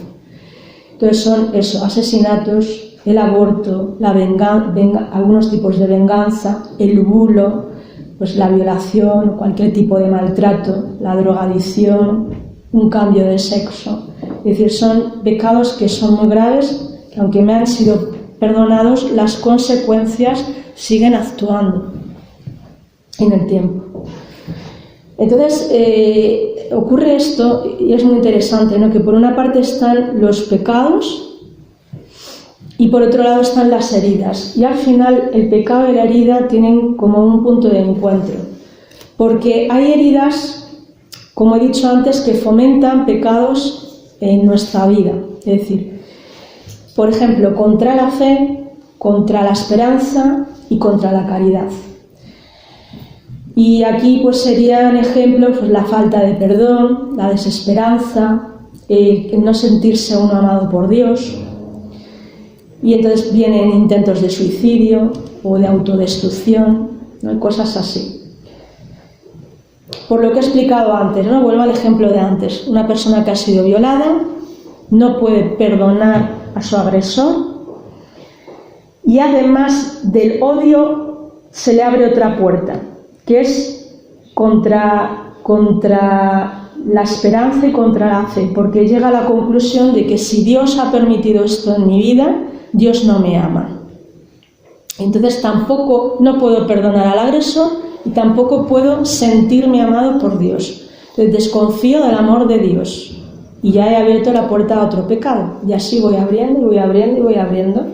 Entonces son eso, asesinatos, el aborto, algunos tipos de venganza, el bulo, pues la violación, cualquier tipo de maltrato, la drogadicción, un cambio de sexo. Es decir, son pecados que son muy graves, que aunque me han sido perdonados, las consecuencias siguen actuando en el tiempo. Entonces, ocurre esto, y es muy interesante, ¿no? Que por una parte están los pecados y por otro lado están las heridas. Y al final el pecado y la herida tienen como un punto de encuentro. Porque hay heridas, como he dicho antes, que fomentan pecados en nuestra vida. Es decir, por ejemplo, contra la fe, contra la esperanza y contra la caridad. Y aquí pues serían ejemplos pues, la falta de perdón, la desesperanza, el no sentirse uno amado por Dios. Y entonces vienen intentos de suicidio o de autodestrucción, ¿no? Cosas así. Por lo que he explicado antes, ¿no? Vuelvo al ejemplo de antes. Una persona que ha sido violada no puede perdonar a su agresor y además del odio se le abre otra puerta, que es contra la esperanza y contra la fe, porque llega a la conclusión de que si Dios ha permitido esto en mi vida, Dios no me ama. Entonces tampoco no puedo perdonar al agresor y tampoco puedo sentirme amado por Dios. Entonces desconfío del amor de Dios y ya he abierto la puerta a otro pecado. Y así voy abriendo y voy abriendo y voy abriendo.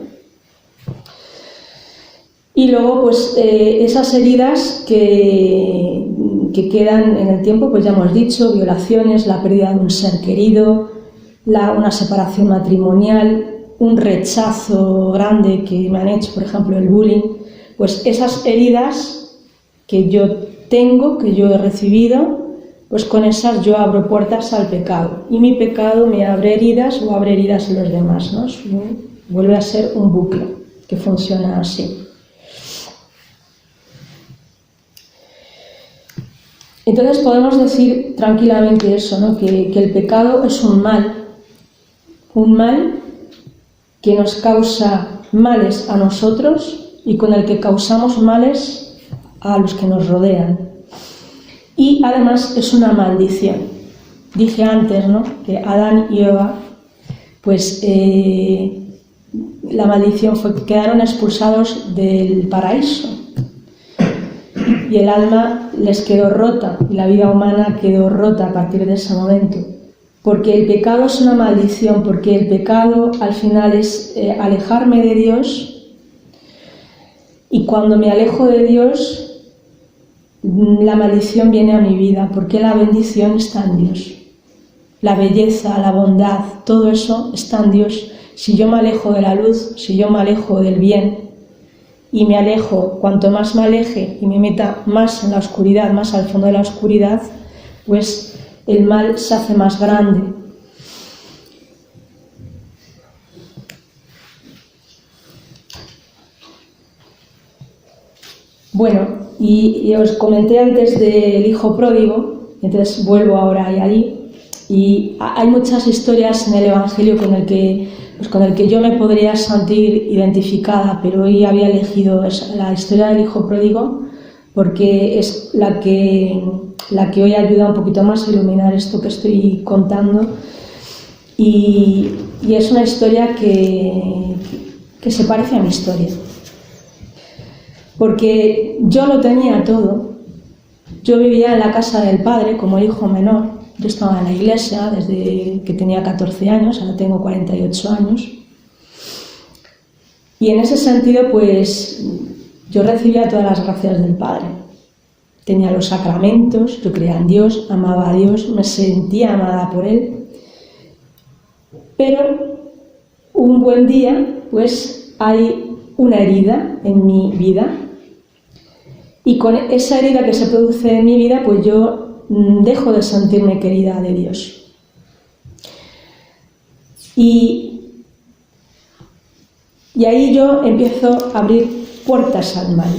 Y luego, pues, esas heridas que quedan en el tiempo, pues ya hemos dicho, violaciones, la pérdida de un ser querido, una separación matrimonial, un rechazo grande que me han hecho, por ejemplo, el bullying, pues esas heridas que yo tengo, que yo he recibido, pues con esas yo abro puertas al pecado. Y mi pecado me abre heridas o abre heridas en los demás, ¿no? Vuelve a ser un bucle que funciona así. Entonces podemos decir tranquilamente eso, ¿no? Que el pecado es un mal que nos causa males a nosotros y con el que causamos males a los que nos rodean. Y además es una maldición. Dije antes, ¿no? Que Adán y Eva, pues la maldición fue que quedaron expulsados del paraíso. Y el alma les quedó rota, y la vida humana quedó rota a partir de ese momento. Porque el pecado es una maldición, porque el pecado al final es alejarme de Dios, y cuando me alejo de Dios, la maldición viene a mi vida, porque la bendición está en Dios. La belleza, la bondad, todo eso está en Dios. Si yo me alejo de la luz, si yo me alejo del bien, y me alejo, cuanto más me aleje y me meta más en la oscuridad, más al fondo de la oscuridad, pues el mal se hace más grande. Bueno, y os comenté antes del hijo pródigo, entonces vuelvo ahora allí, y hay muchas historias en el Evangelio con el que yo me podría sentir identificada, pero hoy había elegido la historia del hijo pródigo porque es la que hoy ayuda un poquito más a iluminar esto que estoy contando, y es una historia que se parece a mi historia. porque yo lo tenía todo. Yo vivía en la casa del padre como hijo menor. Yo estaba en la iglesia desde que tenía 14 años, ahora tengo 48 años. Y en ese sentido, pues, yo recibía todas las gracias del Padre. Tenía los sacramentos, yo creía en Dios, amaba a Dios, me sentía amada por Él. Pero un buen día, pues, hay una herida en mi vida. Y con esa herida que se produce en mi vida, pues yo dejo de sentirme querida de Dios. Y ahí yo empiezo a abrir puertas al mal.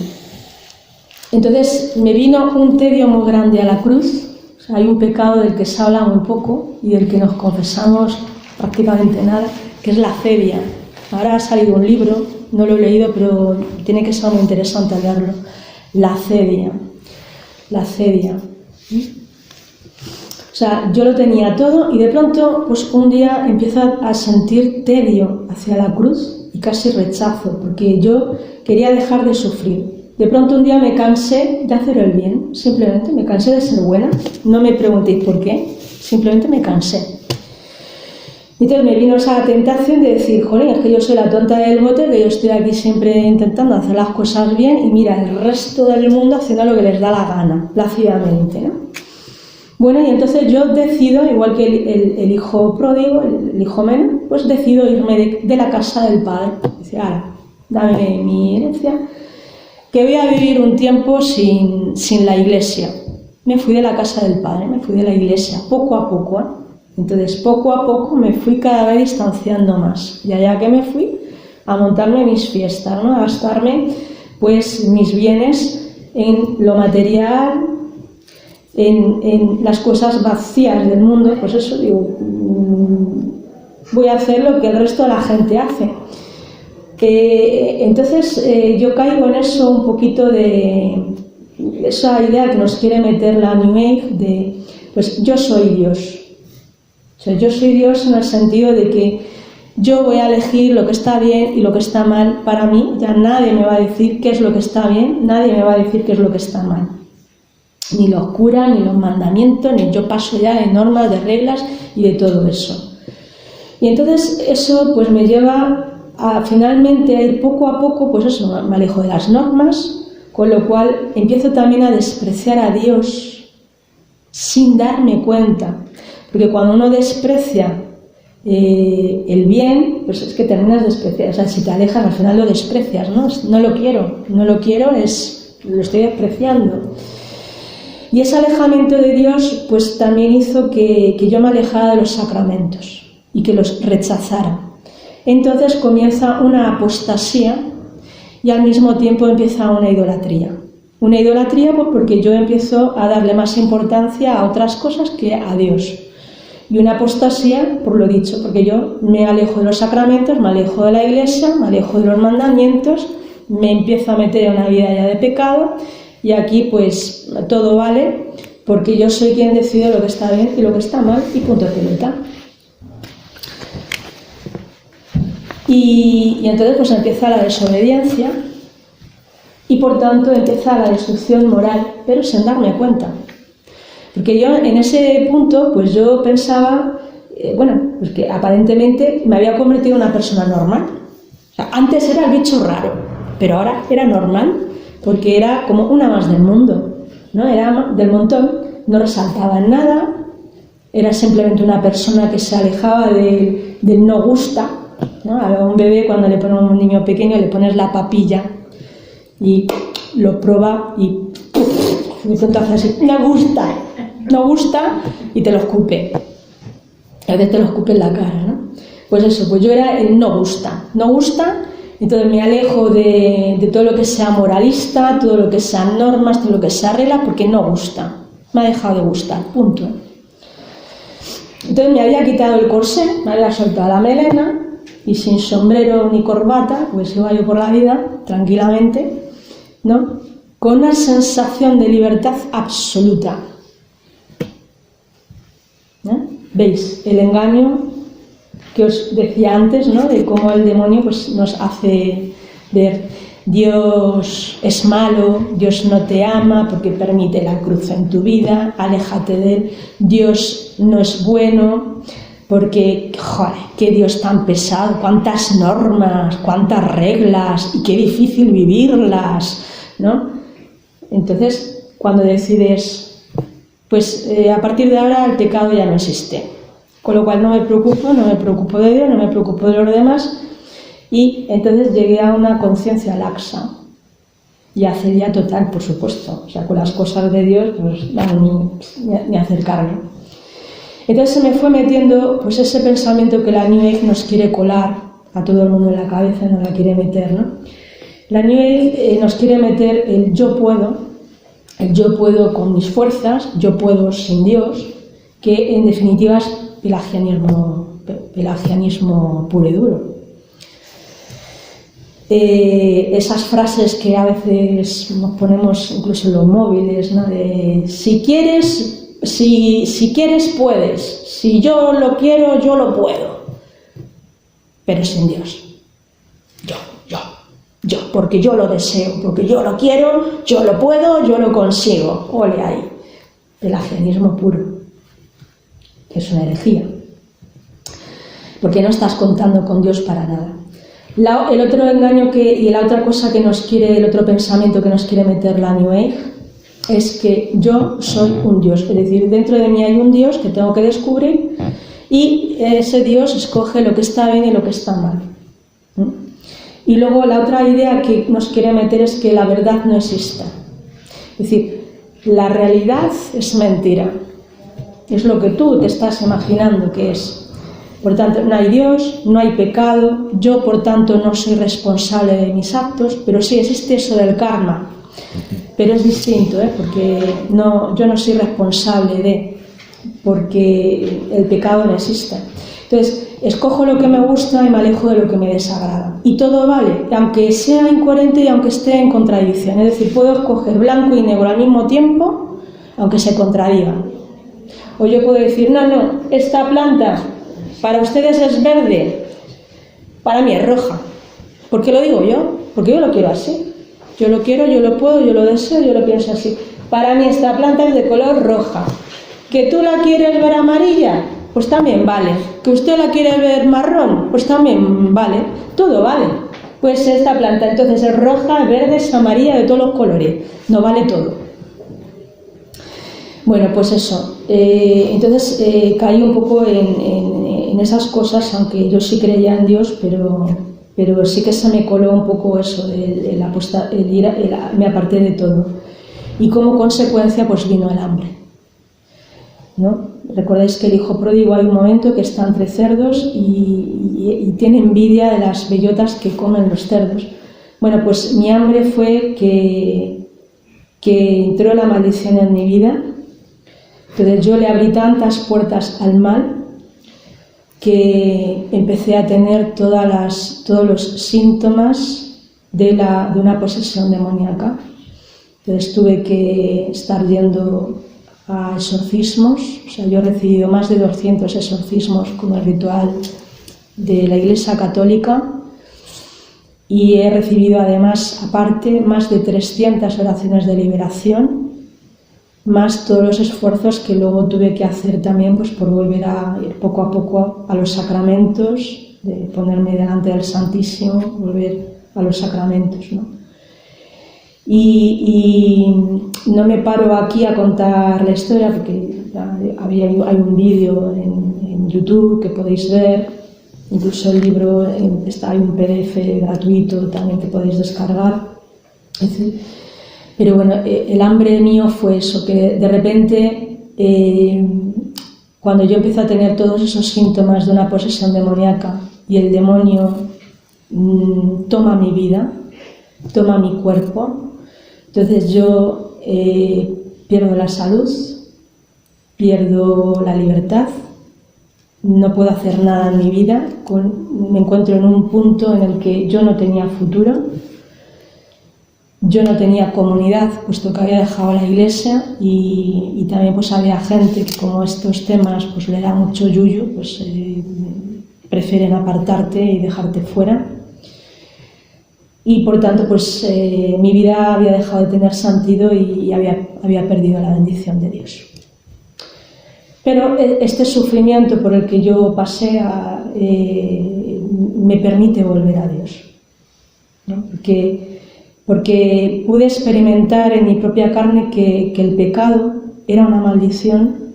Entonces me vino un tedio muy grande a la cruz. O sea, hay un pecado del que se habla muy poco y del que nos confesamos prácticamente nada, que es la acedia. Ahora ha salido un libro, no lo he leído, pero tiene que ser muy interesante leerlo. La acedia. La acedia. O sea, yo lo tenía todo y de pronto, pues un día empiezo a sentir tedio hacia la cruz y casi rechazo, porque yo quería dejar de sufrir. De pronto un día me cansé de hacer el bien, simplemente me cansé de ser buena, no me preguntéis por qué, simplemente me cansé. Y entonces me vino esa tentación de decir, joder, es que yo soy la tonta del bote, que yo estoy aquí siempre intentando hacer las cosas bien y mira, el resto del mundo haciendo lo que les da la gana, plácidamente, ¿no? Bueno, y entonces yo decido, igual que el hijo pródigo, el hijo menor, pues decido irme de la casa del padre. Dice, ahora, dame mi herencia, que voy a vivir un tiempo sin la iglesia. Me fui de la casa del padre, me fui de la iglesia, poco a poco, ¿eh? Entonces, poco a poco me fui cada vez distanciando más. Y allá que me fui a montarme mis fiestas, ¿no? A gastarme, pues, mis bienes en lo material, en las cosas vacías del mundo. Pues eso, digo, voy a hacer lo que el resto de la gente hace. Entonces yo caigo en eso un poquito de esa idea que nos quiere meter la New Age de, pues yo soy Dios. O sea, yo soy Dios en el sentido de que yo voy a elegir lo que está bien y lo que está mal para mí. Ya nadie me va a decir qué es lo que está bien, nadie me va a decir qué es lo que está mal. Ni los curas, ni los mandamientos, ni yo paso ya de normas, de reglas y de todo eso. Y entonces eso pues me lleva a finalmente a ir poco a poco, pues eso, me alejo de las normas, con lo cual empiezo también a despreciar a Dios sin darme cuenta. Porque cuando uno desprecia el bien, pues es que terminas despreciando. O sea, si te alejas, al final lo desprecias, ¿no? No lo quiero, lo estoy despreciando. Y ese alejamiento de Dios, pues también hizo que yo me alejara de los sacramentos y que los rechazara. Entonces comienza una apostasía y al mismo tiempo empieza una idolatría. Una idolatría pues porque yo empiezo a darle más importancia a otras cosas que a Dios. Y una apostasía, por lo dicho, porque yo me alejo de los sacramentos, me alejo de la iglesia, me alejo de los mandamientos, me empiezo a meter en una vida ya de pecado y aquí pues todo vale porque yo soy quien decide lo que está bien y lo que está mal y punto pelota. Y entonces pues empieza la desobediencia y por tanto empieza la destrucción moral, pero sin darme cuenta. Porque yo en ese punto pues yo pensaba, pues que aparentemente me había convertido en una persona normal. O sea, antes era el bicho raro, pero ahora era normal porque era como una más del mundo, ¿no? Era del montón, no resaltaba en nada, era simplemente una persona que se alejaba del no gusta, ¿no? A un bebé cuando le pones a un niño pequeño le pones la papilla y lo prueba y pronto hace así, no gusta y te lo escupe. A veces te lo escupe en la cara, ¿no? Pues eso, pues yo era el no gusta, entonces me alejo de todo lo que sea moralista, todo lo que sean normas, todo lo que sea regla, porque no gusta, me ha dejado de gustar, punto. Entonces me había quitado el corsé, me había soltado la melena y sin sombrero ni corbata, pues iba yo por la vida tranquilamente, ¿no? Con una sensación de libertad absoluta. ¿No? ¿Veis? El engaño que os decía antes, ¿no? De cómo el demonio pues, nos hace ver. Dios es malo, Dios no te ama porque permite la cruz en tu vida, aléjate de él, Dios no es bueno porque, joder, qué Dios tan pesado, cuántas normas, cuántas reglas y qué difícil vivirlas, ¿no? Entonces, cuando decides, pues a partir de ahora el pecado ya no existe, con lo cual no me preocupo de Dios, no me preocupo de los demás. Y entonces llegué a una conciencia laxa y a ceguía total, por supuesto. O sea, con las cosas de Dios, pues ni acercarme. Entonces se me fue metiendo pues ese pensamiento que la New Age nos quiere colar a todo el mundo en la cabeza, nos la quiere meter, ¿no? La New Age nos quiere meter el yo puedo con mis fuerzas, yo puedo sin Dios, que en definitiva es pelagianismo puro y duro. Esas frases que a veces nos ponemos incluso en los móviles, ¿no? De si quieres puedes, si yo lo quiero, yo lo puedo, pero sin Dios. Yo, porque yo lo deseo, porque yo lo quiero, yo lo puedo, yo lo consigo. Ole ahí, pelagianismo puro, que es una herejía, porque no estás contando con Dios para nada. El otro engaño y la otra cosa que nos quiere, el otro pensamiento que nos quiere meter la New Age es que yo soy un Dios, es decir, dentro de mí hay un Dios que tengo que descubrir y ese Dios escoge lo que está bien y lo que está mal. Y luego la otra idea que nos quiere meter es que la verdad no existe. Es decir, la realidad es mentira, es lo que tú te estás imaginando que es. Por tanto, no hay Dios, no hay pecado, yo por tanto no soy responsable de mis actos, pero sí existe eso del karma, pero es distinto, porque yo no soy responsable porque el pecado no existe. Entonces, escojo lo que me gusta y me alejo de lo que me desagrada. Y todo vale, aunque sea incoherente y aunque esté en contradicción. Es decir, puedo escoger blanco y negro al mismo tiempo, aunque se contradigan. O yo puedo decir, no, esta planta para ustedes es verde, para mí es roja. ¿Por qué lo digo yo? Porque yo lo quiero así. Yo lo quiero, yo lo puedo, yo lo deseo, yo lo pienso así. Para mí esta planta es de color roja. ¿Que tú la quieres ver amarilla? Pues también vale. ¿Que usted la quiere ver marrón? Pues también vale. Todo vale. Pues esta planta entonces es roja, verde, es amarilla, de todos los colores. No vale todo. Bueno, pues eso. Entonces caí un poco en esas cosas, aunque yo sí creía en Dios, pero sí que se me coló un poco eso, me aparté de todo. Y como consecuencia pues vino el hambre, ¿no? Recordáis que el hijo pródigo hay un momento que está entre cerdos y tiene envidia de las bellotas que comen los cerdos. Bueno, pues mi hambre fue que entró la maldición en mi vida. Entonces yo le abrí tantas puertas al mal que empecé a tener todos los síntomas de una posesión demoníaca. Entonces tuve que estar yendo a exorcismos, o sea, yo he recibido más de 200 exorcismos con el ritual de la Iglesia Católica y he recibido además, aparte, más de 300 oraciones de liberación, más todos los esfuerzos que luego tuve que hacer también pues por volver a ir poco a poco a los sacramentos, de ponerme delante del Santísimo, volver a los sacramentos, ¿no? Y no me paro aquí a contar la historia porque hay un vídeo en YouTube que podéis ver, incluso el libro, hay un PDF gratuito también que podéis descargar. Pero bueno, el hambre mío fue eso, que de repente, cuando yo empiezo a tener todos esos síntomas de una posesión demoníaca y el demonio toma mi vida, toma mi cuerpo, entonces yo pierdo la salud, pierdo la libertad, no puedo hacer nada en mi vida, me encuentro en un punto en el que yo no tenía futuro. Yo no tenía comunidad, puesto que había dejado la iglesia y también pues había gente que como estos temas pues le da mucho yuyu, pues prefieren apartarte y dejarte fuera. y por tanto pues mi vida había dejado de tener sentido y había perdido la bendición de Dios. Pero este sufrimiento por el que yo pasé me permite volver a Dios, ¿no? Porque pude experimentar en mi propia carne que el pecado era una maldición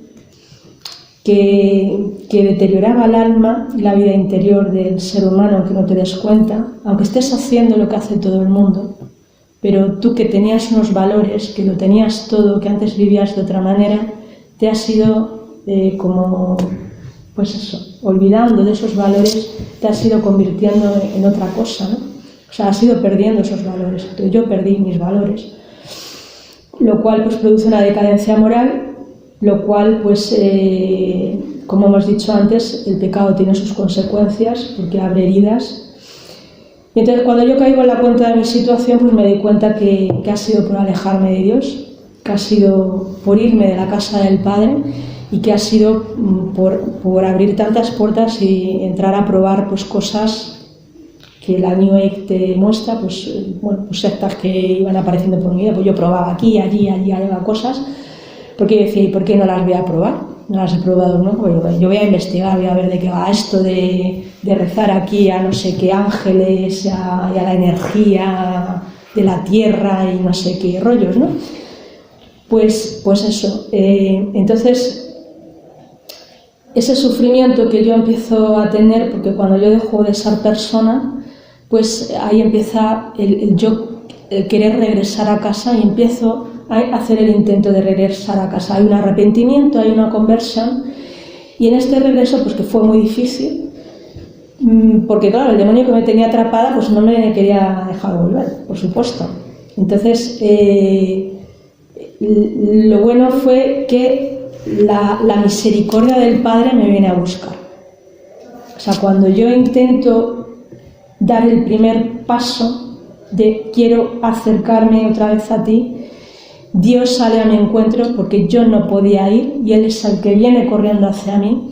que deterioraba el alma y la vida interior del ser humano, aunque no te des cuenta, aunque estés haciendo lo que hace todo el mundo, pero tú que tenías unos valores, que lo tenías todo, que antes vivías de otra manera, te has ido olvidando de esos valores, te has ido convirtiendo en otra cosa, ¿no? O sea, has ido perdiendo esos valores. Entonces yo perdí mis valores, lo cual pues produce una decadencia moral, lo cual pues como hemos dicho antes, el pecado tiene sus consecuencias porque abre heridas. Y entonces cuando yo caigo en la cuenta de mi situación, pues me di cuenta que ha sido por alejarme de Dios, que ha sido por irme de la casa del Padre y que ha sido por abrir tantas puertas y entrar a probar pues cosas que la New Age te muestra, pues sectas que iban apareciendo por mi vida, pues yo probaba aquí, allí, cosas, porque yo decía, ¿y por qué no las voy a probar? No las he probado, ¿no? Pues yo voy a investigar, voy a ver de qué va esto de rezar aquí a no sé qué ángeles, y a la energía de la tierra y no sé qué rollos, ¿no? Pues eso. Entonces, ese sufrimiento que yo empiezo a tener, porque cuando yo dejo de ser persona, pues ahí empieza el querer regresar a casa y empiezo a hacer el intento de regresar a casa. Hay un arrepentimiento, hay una conversión, y en este regreso, pues que fue muy difícil, porque claro, el demonio que me tenía atrapada, pues no me quería dejar volver, por supuesto. Entonces, lo bueno fue que la misericordia del Padre me viene a buscar. O sea, cuando yo intento dar el primer paso de quiero acercarme otra vez a ti, Dios sale a mi encuentro porque yo no podía ir y Él es el que viene corriendo hacia mí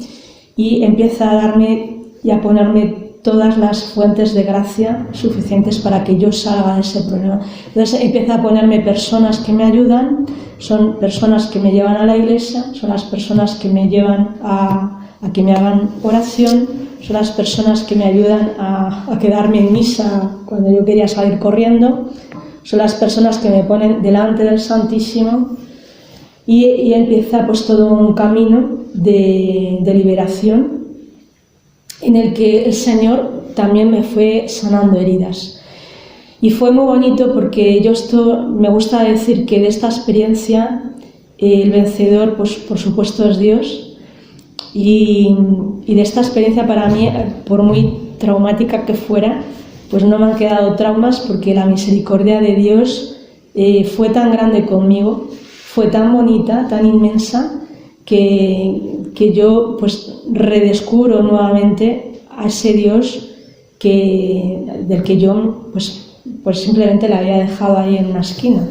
y empieza a darme y a ponerme todas las fuentes de gracia suficientes para que yo salga de ese problema. Entonces empieza a ponerme personas que me ayudan, son personas que me llevan a la iglesia, son las personas que me llevan a que me hagan oración, son las personas que me ayudan a quedarme en misa cuando yo quería salir corriendo, son las personas que me ponen delante del Santísimo y empieza pues todo un camino de liberación en el que el Señor también me fue sanando heridas. Y fue muy bonito porque me gusta decir que de esta experiencia el vencedor pues por supuesto es Dios. Y de esta experiencia para mí, por muy traumática que fuera, pues no me han quedado traumas porque la misericordia de Dios fue tan grande conmigo, fue tan bonita, tan inmensa, que yo pues redescubro nuevamente a ese Dios del que yo pues simplemente le había dejado ahí en una esquina.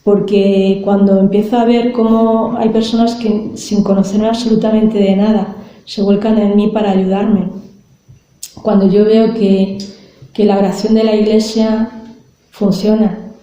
Porque cuando empiezo a ver cómo hay personas que sin conocerme absolutamente de nada se vuelcan en mí para ayudarme, cuando yo veo que la oración de la iglesia funciona,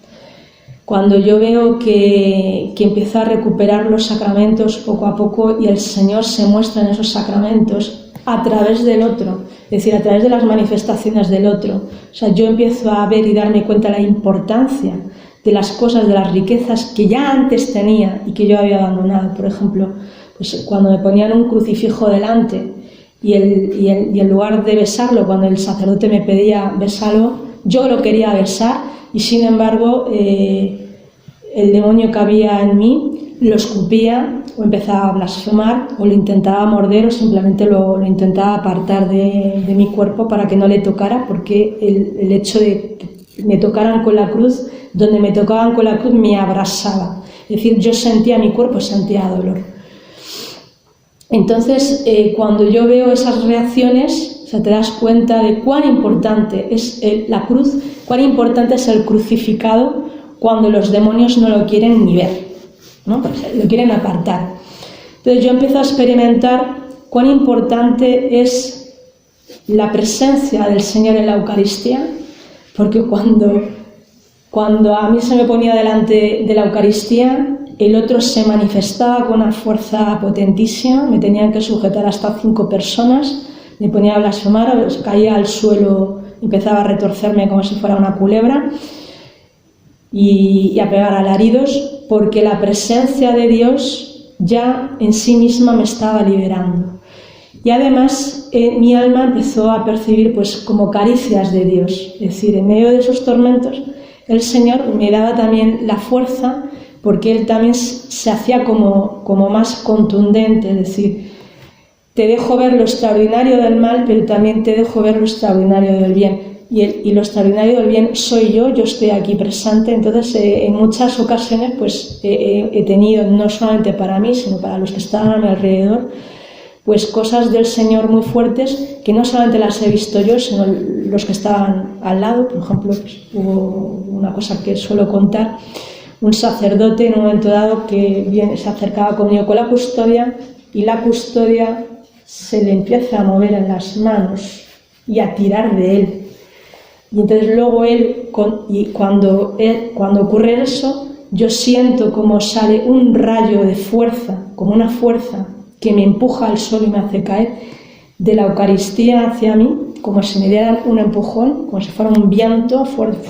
cuando yo veo que empiezo a recuperar los sacramentos poco a poco y el Señor se muestra en esos sacramentos a través del otro, es decir, a través de las manifestaciones del otro. O sea, yo empiezo a ver y darme cuenta de la importancia de las cosas, de las riquezas que ya antes tenía y que yo había abandonado. Por ejemplo, pues cuando me ponían un crucifijo delante y en lugar de besarlo, cuando el sacerdote me pedía besarlo, yo lo quería besar y sin embargo el demonio que había en mí lo escupía o empezaba a blasfemar o lo intentaba morder o simplemente lo intentaba apartar de mi cuerpo para que no le tocara, porque el hecho de que me tocaran con la cruz, donde me tocaban con la cruz me abrasaba, es decir, yo sentía mi cuerpo, sentía dolor. Entonces cuando yo veo esas reacciones, o sea, te das cuenta de cuán importante es la cruz, cuán importante es el crucificado cuando los demonios no lo quieren ni ver, ¿no? Lo quieren apartar. Entonces yo empiezo a experimentar cuán importante es la presencia del Señor en la Eucaristía, porque cuando a mí se me ponía delante de la Eucaristía, el otro se manifestaba con una fuerza potentísima, me tenían que sujetar hasta 5 personas, me ponía a blasfemar, caía al suelo, empezaba a retorcerme como si fuera una culebra y a pegar alaridos, porque la presencia de Dios ya en sí misma me estaba liberando. Y además mi alma empezó a percibir pues como caricias de Dios, es decir, en medio de esos tormentos el Señor me daba también la fuerza, porque Él también se hacía como más contundente, es decir, te dejo ver lo extraordinario del mal, pero también te dejo ver lo extraordinario del bien. Y lo extraordinario del bien soy yo estoy aquí presente. Entonces, en muchas ocasiones, pues he tenido, no solamente para mí, sino para los que estaban a mi alrededor, pues cosas del Señor muy fuertes que no solamente las he visto yo, sino los que estaban al lado. Por ejemplo, pues, hubo una cosa que suelo contar, un sacerdote en un momento dado que se acercaba conmigo con la custodia, y la custodia se le empieza a mover en las manos y a tirar de él. Y entonces luego cuando ocurre eso, yo siento como sale un rayo de fuerza, como una fuerza que me empuja al suelo y me hace caer de la Eucaristía hacia mí, como si me dieran un empujón, como si fuera un viento fuerte,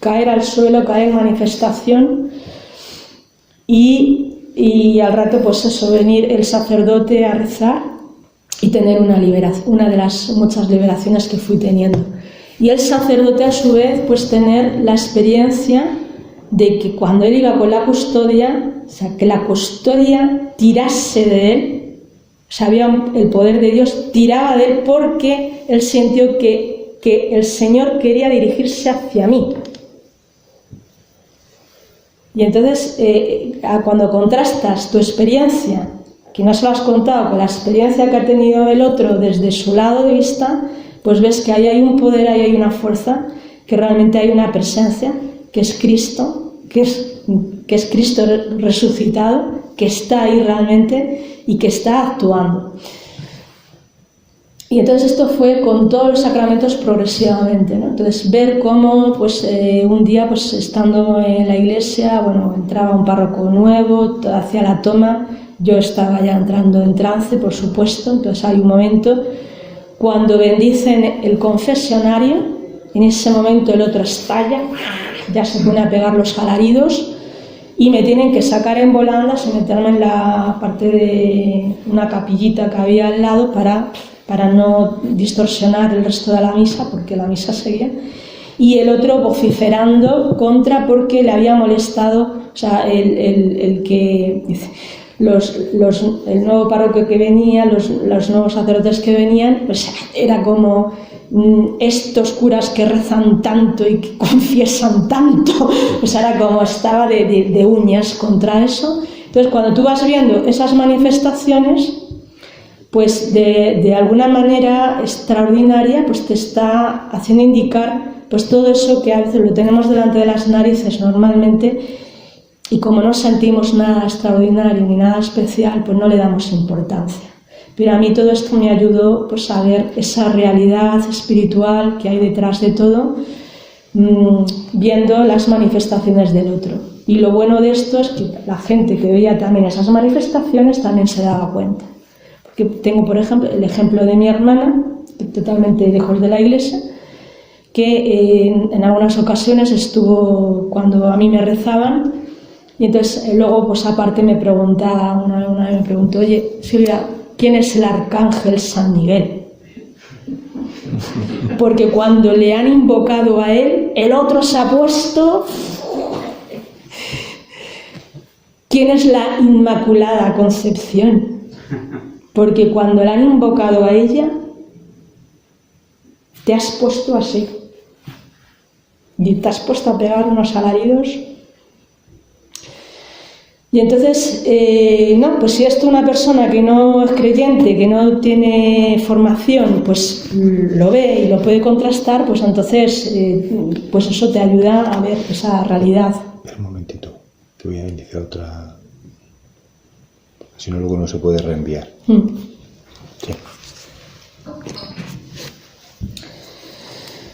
caer al suelo, caer en manifestación, y al rato pues eso, venir el sacerdote a rezar y tener una de las muchas liberaciones que fui teniendo. Y el sacerdote a su vez pues tener la experiencia de que cuando él iba con la custodia, o sea, que la custodia tirase de él, o sea, había el poder de Dios, tiraba de él porque él sintió que el Señor quería dirigirse hacia mí. Y entonces, cuando contrastas tu experiencia, que no se lo has contado, con la experiencia que ha tenido el otro desde su lado de vista, pues ves que ahí hay un poder, ahí hay una fuerza, que realmente hay una presencia, que es Cristo, que es Cristo resucitado, que está ahí realmente y que está actuando. Y entonces esto fue con todos los sacramentos progresivamente, ¿no? Entonces ver cómo pues, un día pues, estando en la iglesia, bueno, entraba un párroco nuevo, hacía la toma, yo estaba ya entrando en trance, por supuesto, entonces hay un momento cuando bendicen el confesionario, en ese momento el otro estalla, ya se pone a pegar los alaridos y me tienen que sacar en volandas y meterme en la parte de una capillita que había al lado para no distorsionar el resto de la misa, porque la misa seguía, y el otro vociferando contra porque le había molestado, o sea, el que el nuevo párroco que venía, los nuevos sacerdotes que venían, pues era como estos curas que rezan tanto y que confiesan tanto, pues era como estaba de uñas contra eso. Entonces, cuando tú vas viendo esas manifestaciones, pues de alguna manera extraordinaria, pues te está haciendo indicar pues todo eso que a veces lo tenemos delante de las narices normalmente, y como no sentimos nada extraordinario ni nada especial, pues no le damos importancia. Pero a mí todo esto me ayudó pues, a ver esa realidad espiritual que hay detrás de todo, viendo las manifestaciones del otro. Y lo bueno de esto es que la gente que veía también esas manifestaciones también se daba cuenta. Porque tengo, por ejemplo, el ejemplo de mi hermana, totalmente lejos de la iglesia, que en algunas ocasiones estuvo cuando a mí me rezaban. Y entonces luego, pues aparte me preguntaba, una vez me preguntó, oye, Silvia, ¿quién es el arcángel San Miguel? Porque cuando le han invocado a él, el otro se ha puesto... ¿Quién es la Inmaculada Concepción? Porque cuando la han invocado a ella, te has puesto así. Y te has puesto a pegar unos alaridos. Y entonces, pues si esto una persona que no es creyente, que no tiene formación, pues lo ve y lo puede contrastar, pues entonces, pues eso te ayuda a ver esa realidad. Un momentito, que voy a iniciar otra, si no luego no se puede reenviar. Sí.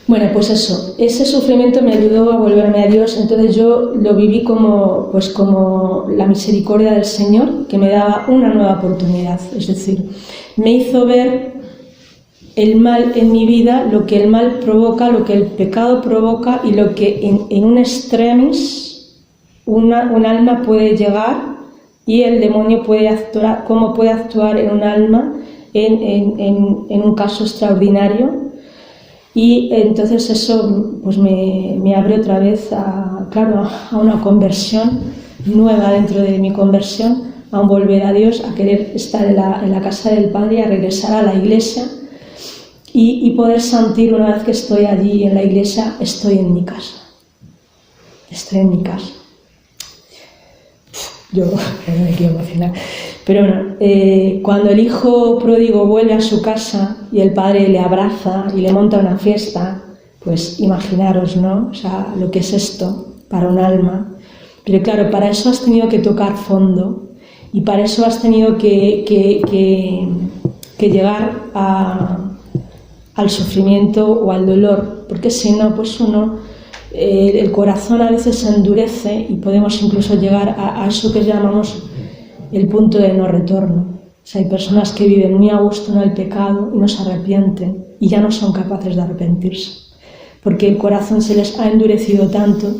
Bueno, pues eso, ese sufrimiento me ayudó a volverme a Dios, entonces yo lo viví como la misericordia del Señor, que me daba una nueva oportunidad, es decir, me hizo ver el mal en mi vida, lo que el mal provoca, lo que el pecado provoca y lo que en un extremis un alma puede llegar y el demonio puede actuar, cómo puede actuar en un alma en un caso extraordinario. Y entonces eso pues me abre otra vez a una conversión nueva dentro de mi conversión, a un volver a Dios, a querer estar en la casa del Padre, a regresar a la iglesia y poder sentir una vez que estoy allí en la iglesia, estoy en mi casa. Estoy en mi casa. Yo me quiero emocionar. Pero bueno, cuando el hijo pródigo vuelve a su casa y el padre le abraza y le monta una fiesta, pues imaginaros, ¿no? O sea, lo que es esto para un alma. Pero claro, para eso has tenido que tocar fondo y para eso has tenido que llegar al sufrimiento o al dolor, porque si no, pues el corazón a veces se endurece y podemos incluso llegar a eso que llamamos el punto de no retorno. O sea, hay personas que viven muy a gusto en el pecado y no se arrepienten y ya no son capaces de arrepentirse, porque el corazón se les ha endurecido tanto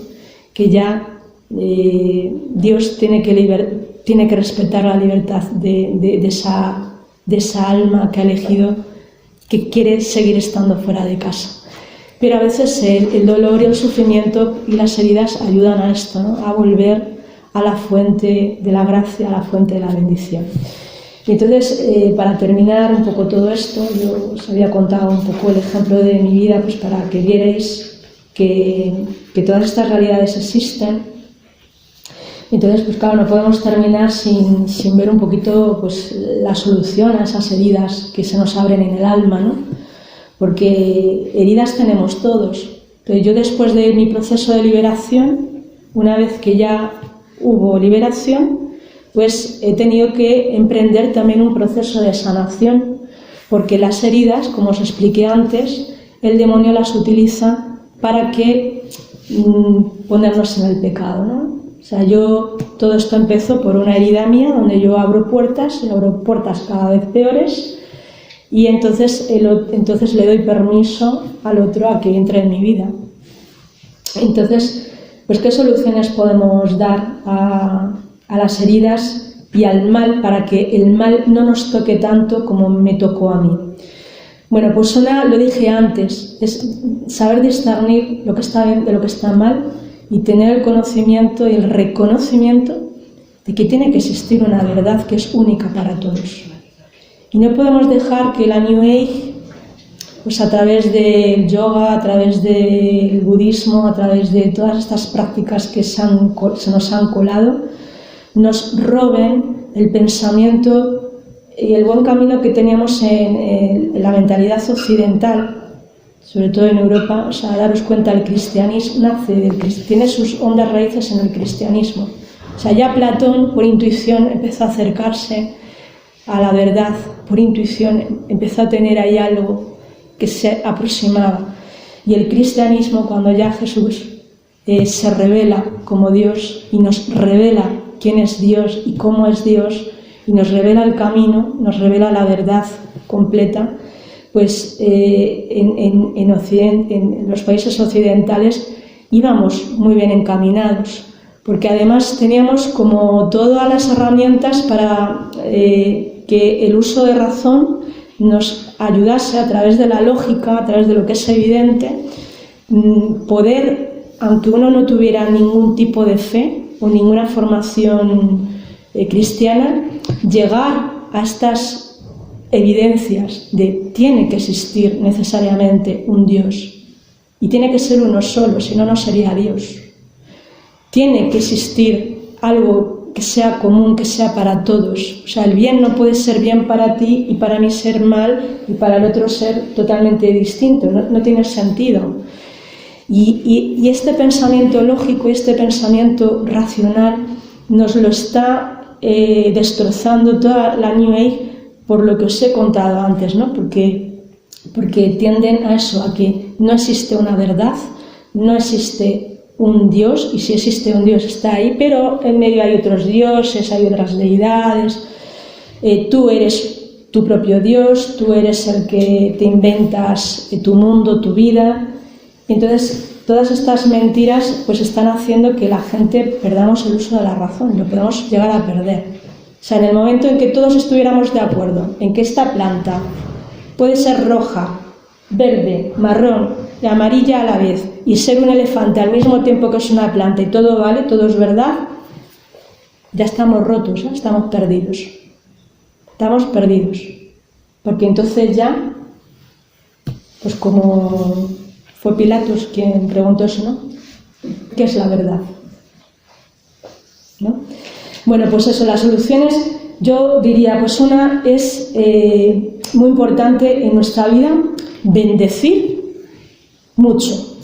que ya Dios tiene que respetar la libertad de esa alma que ha elegido, que quiere seguir estando fuera de casa. Pero a veces el dolor y el sufrimiento y las heridas ayudan a esto, ¿no? A volver a la fuente de la gracia, a la fuente de la bendición. Y entonces, para terminar un poco todo esto, yo os había contado un poco el ejemplo de mi vida, pues para que vierais que todas estas realidades existen. Entonces, pues claro, no podemos terminar sin ver un poquito pues la solución a esas heridas que se nos abren en el alma, ¿no? Porque heridas tenemos todos. Pero yo, después de mi proceso de liberación, una vez que ya hubo liberación, pues he tenido que emprender también un proceso de sanación, porque las heridas, como os expliqué antes, el demonio las utiliza para ponernos en el pecado, ¿no? O sea, todo esto empezó por una herida mía, donde yo abro puertas cada vez peores, y entonces le doy permiso al otro a que entre en mi vida. Entonces, pues ¿qué soluciones podemos dar a las heridas y al mal para que el mal no nos toque tanto como me tocó a mí? Bueno, pues lo dije antes, es saber discernir lo que está bien de lo que está mal y tener el conocimiento y el reconocimiento de que tiene que existir una verdad que es única para todos. Y no podemos dejar que la New Age, pues a través del yoga, a través del budismo, a través de todas estas prácticas que se nos han colado, nos roben el pensamiento y el buen camino que teníamos en la mentalidad occidental, sobre todo en Europa. O sea, daros cuenta, el cristianismo tiene sus hondas raíces en el cristianismo. O sea, ya Platón, por intuición, empezó a acercarse a la verdad, por intuición, empezó a tener ahí algo que se aproximaba. Y el cristianismo, cuando ya Jesús se revela como Dios y nos revela quién es Dios y cómo es Dios, y nos revela el camino, nos revela la verdad completa, pues en Occidente, en los países occidentales íbamos muy bien encaminados, porque además teníamos como todas las herramientas para que el uso de razón nos ayudase, a través de la lógica, a través de lo que es evidente, poder, aunque uno no tuviera ningún tipo de fe o ninguna formación cristiana, llegar a estas evidencias de tiene que existir necesariamente un Dios y tiene que ser uno solo, si no, no sería Dios. Tiene que existir algo que sea común, que sea para todos. O sea, el bien no puede ser bien para ti y para mí ser mal y para el otro ser totalmente distinto, no tiene sentido. Y este pensamiento lógico, este pensamiento racional nos lo está destrozando toda la New Age, por lo que os he contado antes, ¿no? Porque porque tienden a eso, a que no existe una verdad, no existe un Dios, y si existe un Dios está ahí, pero en medio hay otros dioses, hay otras deidades, tú eres tu propio Dios, tú eres el que te inventas tu mundo, tu vida. Entonces, todas estas mentiras pues están haciendo que la gente perdamos el uso de la razón, lo podemos llegar a perder. O sea, en el momento en que todos estuviéramos de acuerdo en que esta planta puede ser roja, verde, marrón y amarilla a la vez, y ser un elefante al mismo tiempo que es una planta, y todo vale, todo es verdad, ya estamos rotos, estamos perdidos. Estamos perdidos, porque entonces ya, pues como fue Pilatos quien preguntó eso, ¿no? ¿Qué es la verdad? ¿No? Bueno, pues eso, las soluciones, yo diría, pues una es muy importante en nuestra vida, bendecir mucho,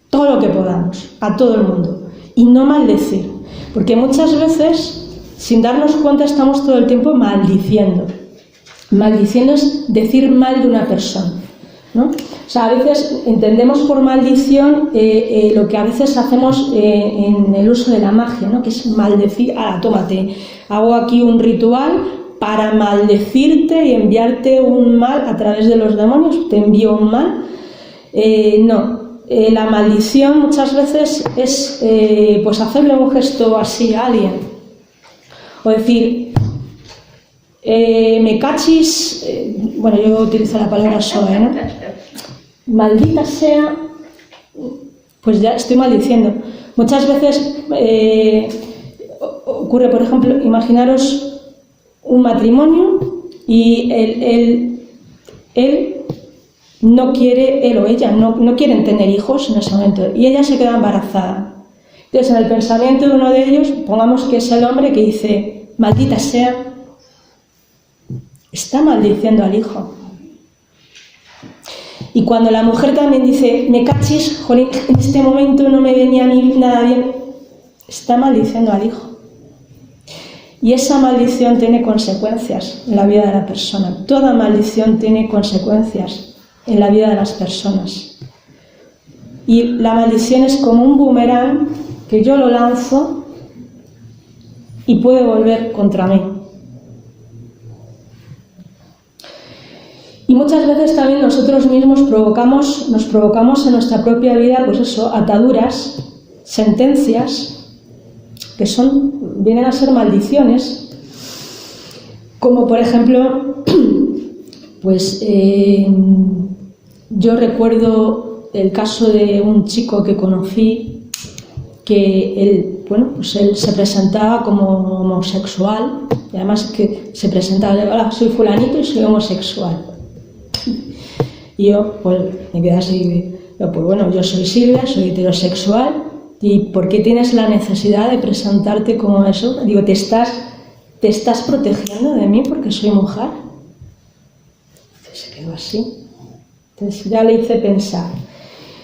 todo lo que podamos, a todo el mundo, y no maldecir, porque muchas veces, sin darnos cuenta, estamos todo el tiempo maldiciendo. Maldiciendo es decir mal de una persona, ¿no? O sea, a veces entendemos por maldición lo que a veces hacemos en el uso de la magia, ¿no? Que es maldecir, tómate, hago aquí un ritual para maldecirte y enviarte un mal a través de los demonios, te envío un mal. No, la maldición muchas veces es pues hacerle un gesto así a alguien. O decir, me cachis, bueno, yo utilizo la palabra soe, ¿no? Maldita sea, pues ya estoy maldiciendo. Muchas veces ocurre, por ejemplo, imaginaros un matrimonio y él no quiere, él o ella no quieren tener hijos en ese momento, y ella se queda embarazada. Entonces, en el pensamiento de uno de ellos, pongamos que es el hombre que dice, maldita sea, está maldiciendo al hijo. Y cuando la mujer también dice, me cachis, jolín, en este momento no me venía a mí nada bien, está maldiciendo al hijo. Y esa maldición tiene consecuencias en la vida de la persona. Toda maldición tiene consecuencias en la vida de las personas. Y la maldición es como un boomerang que yo lo lanzo y puede volver contra mí. Y muchas veces también nosotros mismos nos provocamos en nuestra propia vida, pues eso, ataduras, sentencias, que vienen a ser maldiciones, como por ejemplo, pues yo recuerdo el caso de un chico que conocí, que él se presentaba como homosexual, y además que se presentaba, hola, soy fulanito y soy homosexual. Y yo, pues, me quedé así, pues bueno, yo soy Silvia, soy heterosexual, ¿y por qué tienes la necesidad de presentarte como eso? Digo, ¿te estás protegiendo de mí porque soy mujer? Entonces se quedó así. Entonces ya le hice pensar.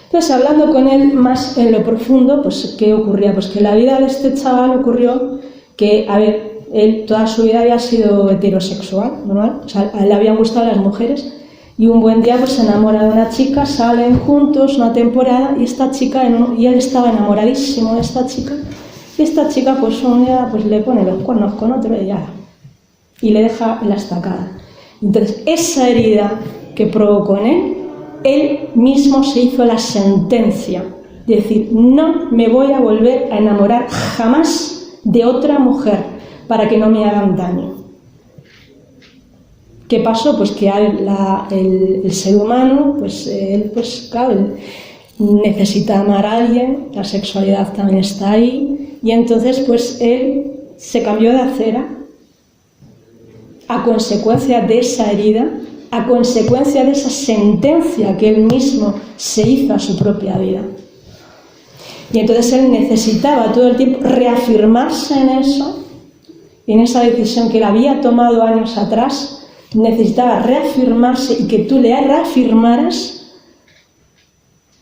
Entonces, hablando con él más en lo profundo, pues, ¿qué ocurría? Pues que en la vida de este chaval ocurrió que, a ver, él toda su vida había sido heterosexual, normal, o sea, a él le habían gustado las mujeres, y un buen día pues se enamora de una chica, salen juntos una temporada, y esta chica, y él estaba enamoradísimo de esta chica, y esta chica pues un día pues le pone los cuernos con otro y le deja en la estacada. Entonces, esa herida que provocó en él mismo se hizo la sentencia de decir, no me voy a volver a enamorar jamás de otra mujer para que no me hagan daño. ¿Qué pasó? Pues que el ser humano, pues él, pues claro, él necesita amar a alguien, la sexualidad también está ahí, y entonces pues él se cambió de acera a consecuencia de esa herida, a consecuencia de esa sentencia que él mismo se hizo a su propia vida. Y entonces él necesitaba todo el tiempo reafirmarse en eso, en esa decisión que él había tomado años atrás, necesitaba reafirmarse y que tú le reafirmaras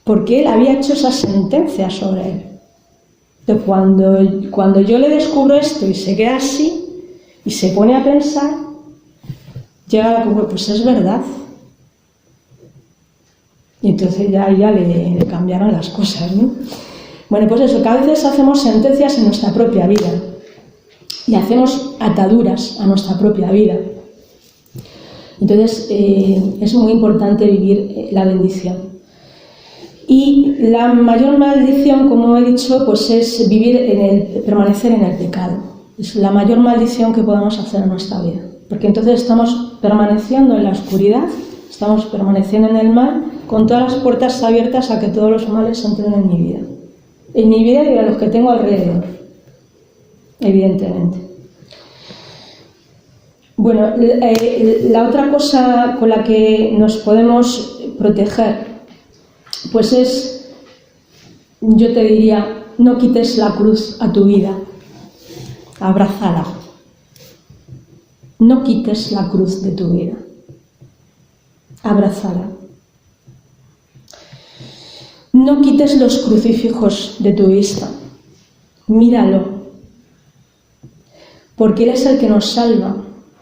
porque él había hecho esa sentencia sobre él. Entonces, cuando yo le descubro esto y se queda así y se pone a pensar, llega a la conclusión, pues es verdad. Y entonces ya le cambiaron las cosas, ¿no? Bueno, pues eso, que a veces hacemos sentencias en nuestra propia vida y hacemos ataduras a nuestra propia vida. Entonces es muy importante vivir la bendición. Y la mayor maldición, como he dicho, pues es permanecer en el pecado. Es la mayor maldición que podemos hacer en nuestra vida. Porque entonces estamos permaneciendo en la oscuridad, estamos permaneciendo en el mal, con todas las puertas abiertas a que todos los males entren en mi vida. En mi vida y a los que tengo alrededor, evidentemente. Bueno, la otra cosa con la que nos podemos proteger, pues es, yo te diría, no quites la cruz a tu vida, abrázala. No quites la cruz de tu vida, abrázala. No quites los crucifijos de tu vista, míralo, porque Él es el que nos salva.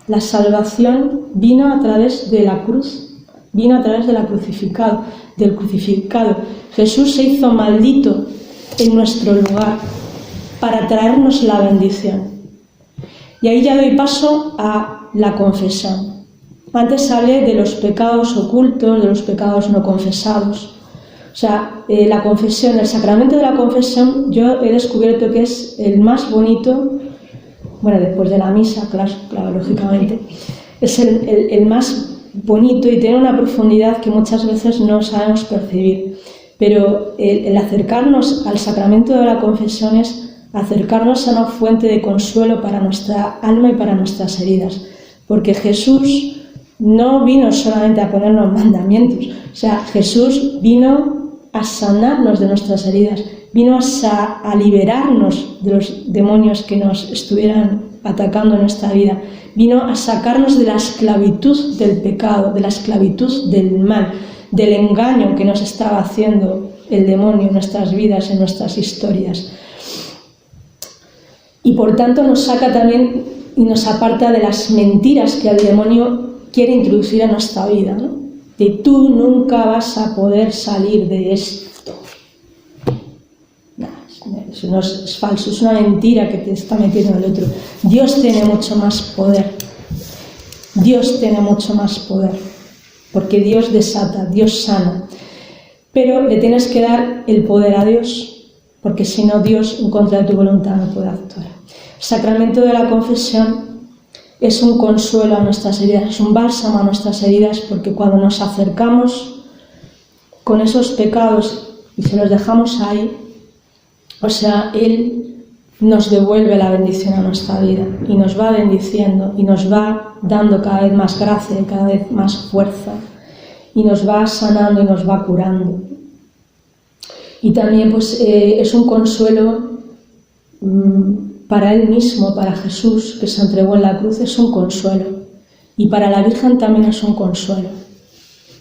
La salvación vino a través de la cruz, vino a través del crucificado. Jesús se hizo maldito en nuestro lugar para traernos la bendición. Y ahí ya doy paso a la confesión. Antes hablé de los pecados ocultos, de los pecados no confesados. O sea, la confesión, el sacramento de la confesión, yo he descubierto que es el más bonito, bueno, después de la misa, claro, lógicamente, es el más bonito y tiene una profundidad que muchas veces no sabemos percibir. Pero el acercarnos al sacramento de la confesión es acercarnos a una fuente de consuelo para nuestra alma y para nuestras heridas. Porque Jesús no vino solamente a ponernos mandamientos, o sea, Jesús vino a sanarnos de nuestras heridas, vino a liberarnos de los demonios que nos estuvieran atacando en nuestra vida, vino a sacarnos de la esclavitud del pecado, de la esclavitud del mal, del engaño que nos estaba haciendo el demonio en nuestras vidas, en nuestras historias. Y por tanto nos saca también y nos aparta de las mentiras que el demonio quiere introducir en nuestra vida, ¿no? De tú nunca vas a poder salir de esto. No, eso no es falso, es una mentira que te está metiendo el otro. Dios tiene mucho más poder. Dios tiene mucho más poder. Porque Dios desata, Dios sana. Pero le tienes que dar el poder a Dios, porque si no, Dios en contra de tu voluntad no puede actuar. El sacramento de la confesión es un consuelo a nuestras heridas, es un bálsamo a nuestras heridas, porque cuando nos acercamos con esos pecados y se los dejamos ahí, o sea, Él nos devuelve la bendición a nuestra vida y nos va bendiciendo y nos va dando cada vez más gracia y cada vez más fuerza y nos va sanando y nos va curando. Y también pues es un consuelo para Él mismo, para Jesús, que se entregó en la cruz, es un consuelo. Y para la Virgen también es un consuelo.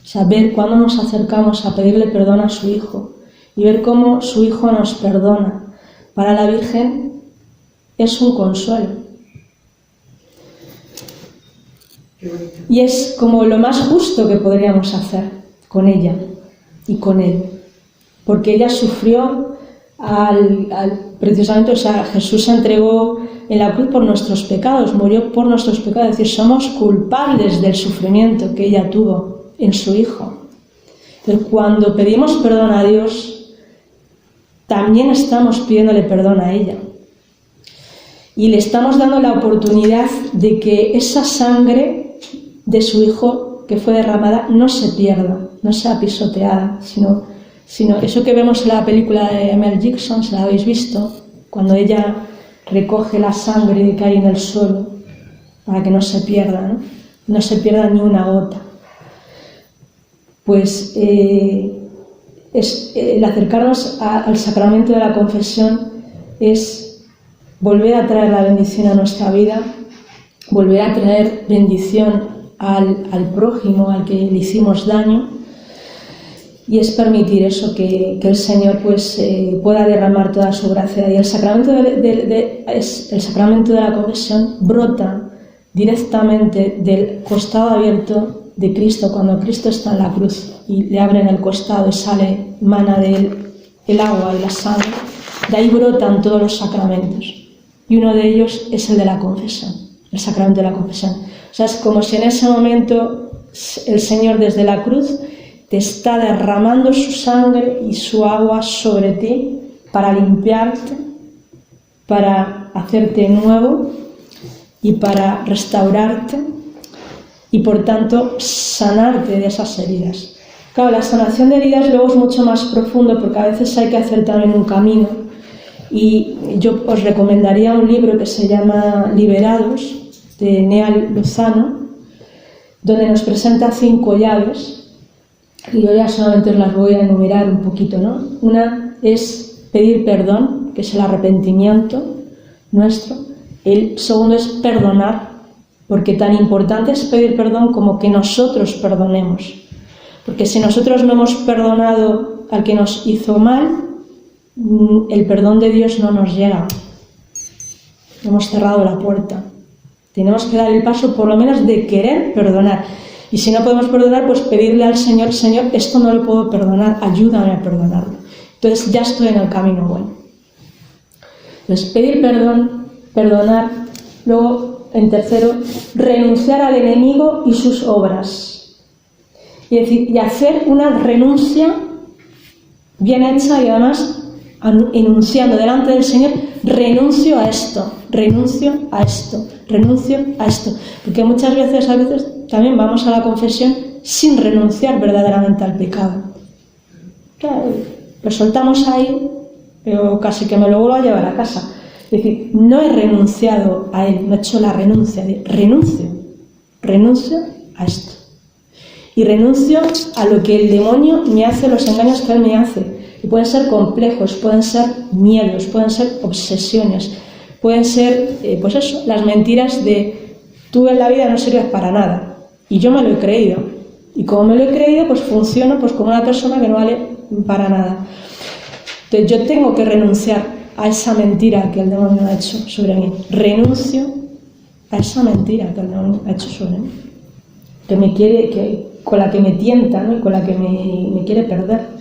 Saber cuándo nos acercamos a pedirle perdón a su Hijo y ver cómo su Hijo nos perdona. Para la Virgen es un consuelo. Y es como lo más justo que podríamos hacer con ella y con Él. Porque ella sufrió precisamente, o sea, Jesús se entregó en la cruz por nuestros pecados, murió por nuestros pecados, es decir, somos culpables del sufrimiento que ella tuvo en su Hijo. Entonces, cuando pedimos perdón a Dios, también estamos pidiéndole perdón a ella. Y le estamos dando la oportunidad de que esa sangre de su Hijo que fue derramada no se pierda, no sea pisoteada, sino eso que vemos en la película de Mel Gibson, si la habéis visto, cuando ella recoge la sangre que hay en el suelo para que no se pierda, ¿no? No se pierda ni una gota. Pues el acercarnos al sacramento de la confesión es volver a traer la bendición a nuestra vida, volver a traer bendición al prójimo, al que le hicimos daño. Y es permitir eso, que el Señor pues, pueda derramar toda su gracia. Y el sacramento el sacramento de la confesión brota directamente del costado abierto de Cristo, cuando Cristo está en la cruz y le abren el costado y sale, mana de él el agua y la sangre, de ahí brotan todos los sacramentos. Y uno de ellos es el de la confesión, el sacramento de la confesión. O sea, es como si en ese momento el Señor desde la cruz te está derramando su sangre y su agua sobre ti para limpiarte, para hacerte nuevo y para restaurarte y por tanto sanarte de esas heridas. Claro, la sanación de heridas luego es mucho más profundo porque a veces hay que hacer también un camino y yo os recomendaría un libro que se llama Liberados, de Neal Lozano, donde nos presenta 5 llaves y yo ya solamente os las voy a enumerar un poquito, ¿no? Una es pedir perdón, que es el arrepentimiento nuestro. El segundo es perdonar, porque tan importante es pedir perdón como que nosotros perdonemos. Porque si nosotros no hemos perdonado al que nos hizo mal, el perdón de Dios no nos llega. Hemos cerrado la puerta. Tenemos que dar el paso por lo menos de querer perdonar. Y si no podemos perdonar, pues pedirle al Señor, Señor, esto no lo puedo perdonar, ayúdame a perdonarlo. Entonces ya estoy en el camino bueno. Entonces pedir perdón, perdonar, luego en tercero, renunciar al enemigo y sus obras. Y hacer una renuncia bien hecha y además enunciando delante del Señor, renuncio a esto, renuncio a esto, renuncio a esto. Porque muchas veces, a veces también vamos a la confesión sin renunciar verdaderamente al pecado. Claro, lo soltamos ahí, pero casi que me lo vuelvo a llevar a casa. Es decir, no he renunciado a él, no he hecho la renuncia, renuncio a esto. Y renuncio a lo que el demonio me hace, los engaños que él me hace. Y pueden ser complejos, pueden ser miedos, pueden ser obsesiones, pueden ser, pues eso, las mentiras de tú en la vida no sirves para nada. Y yo me lo he creído. Y como me lo he creído, pues funciono pues como una persona que no vale para nada. Entonces yo tengo que renunciar a esa mentira que el demonio ha hecho sobre mí. Renuncio a esa mentira que el demonio ha hecho sobre mí. Que me quiere, con la que me tienta, ¿no? Y con la que me quiere perder.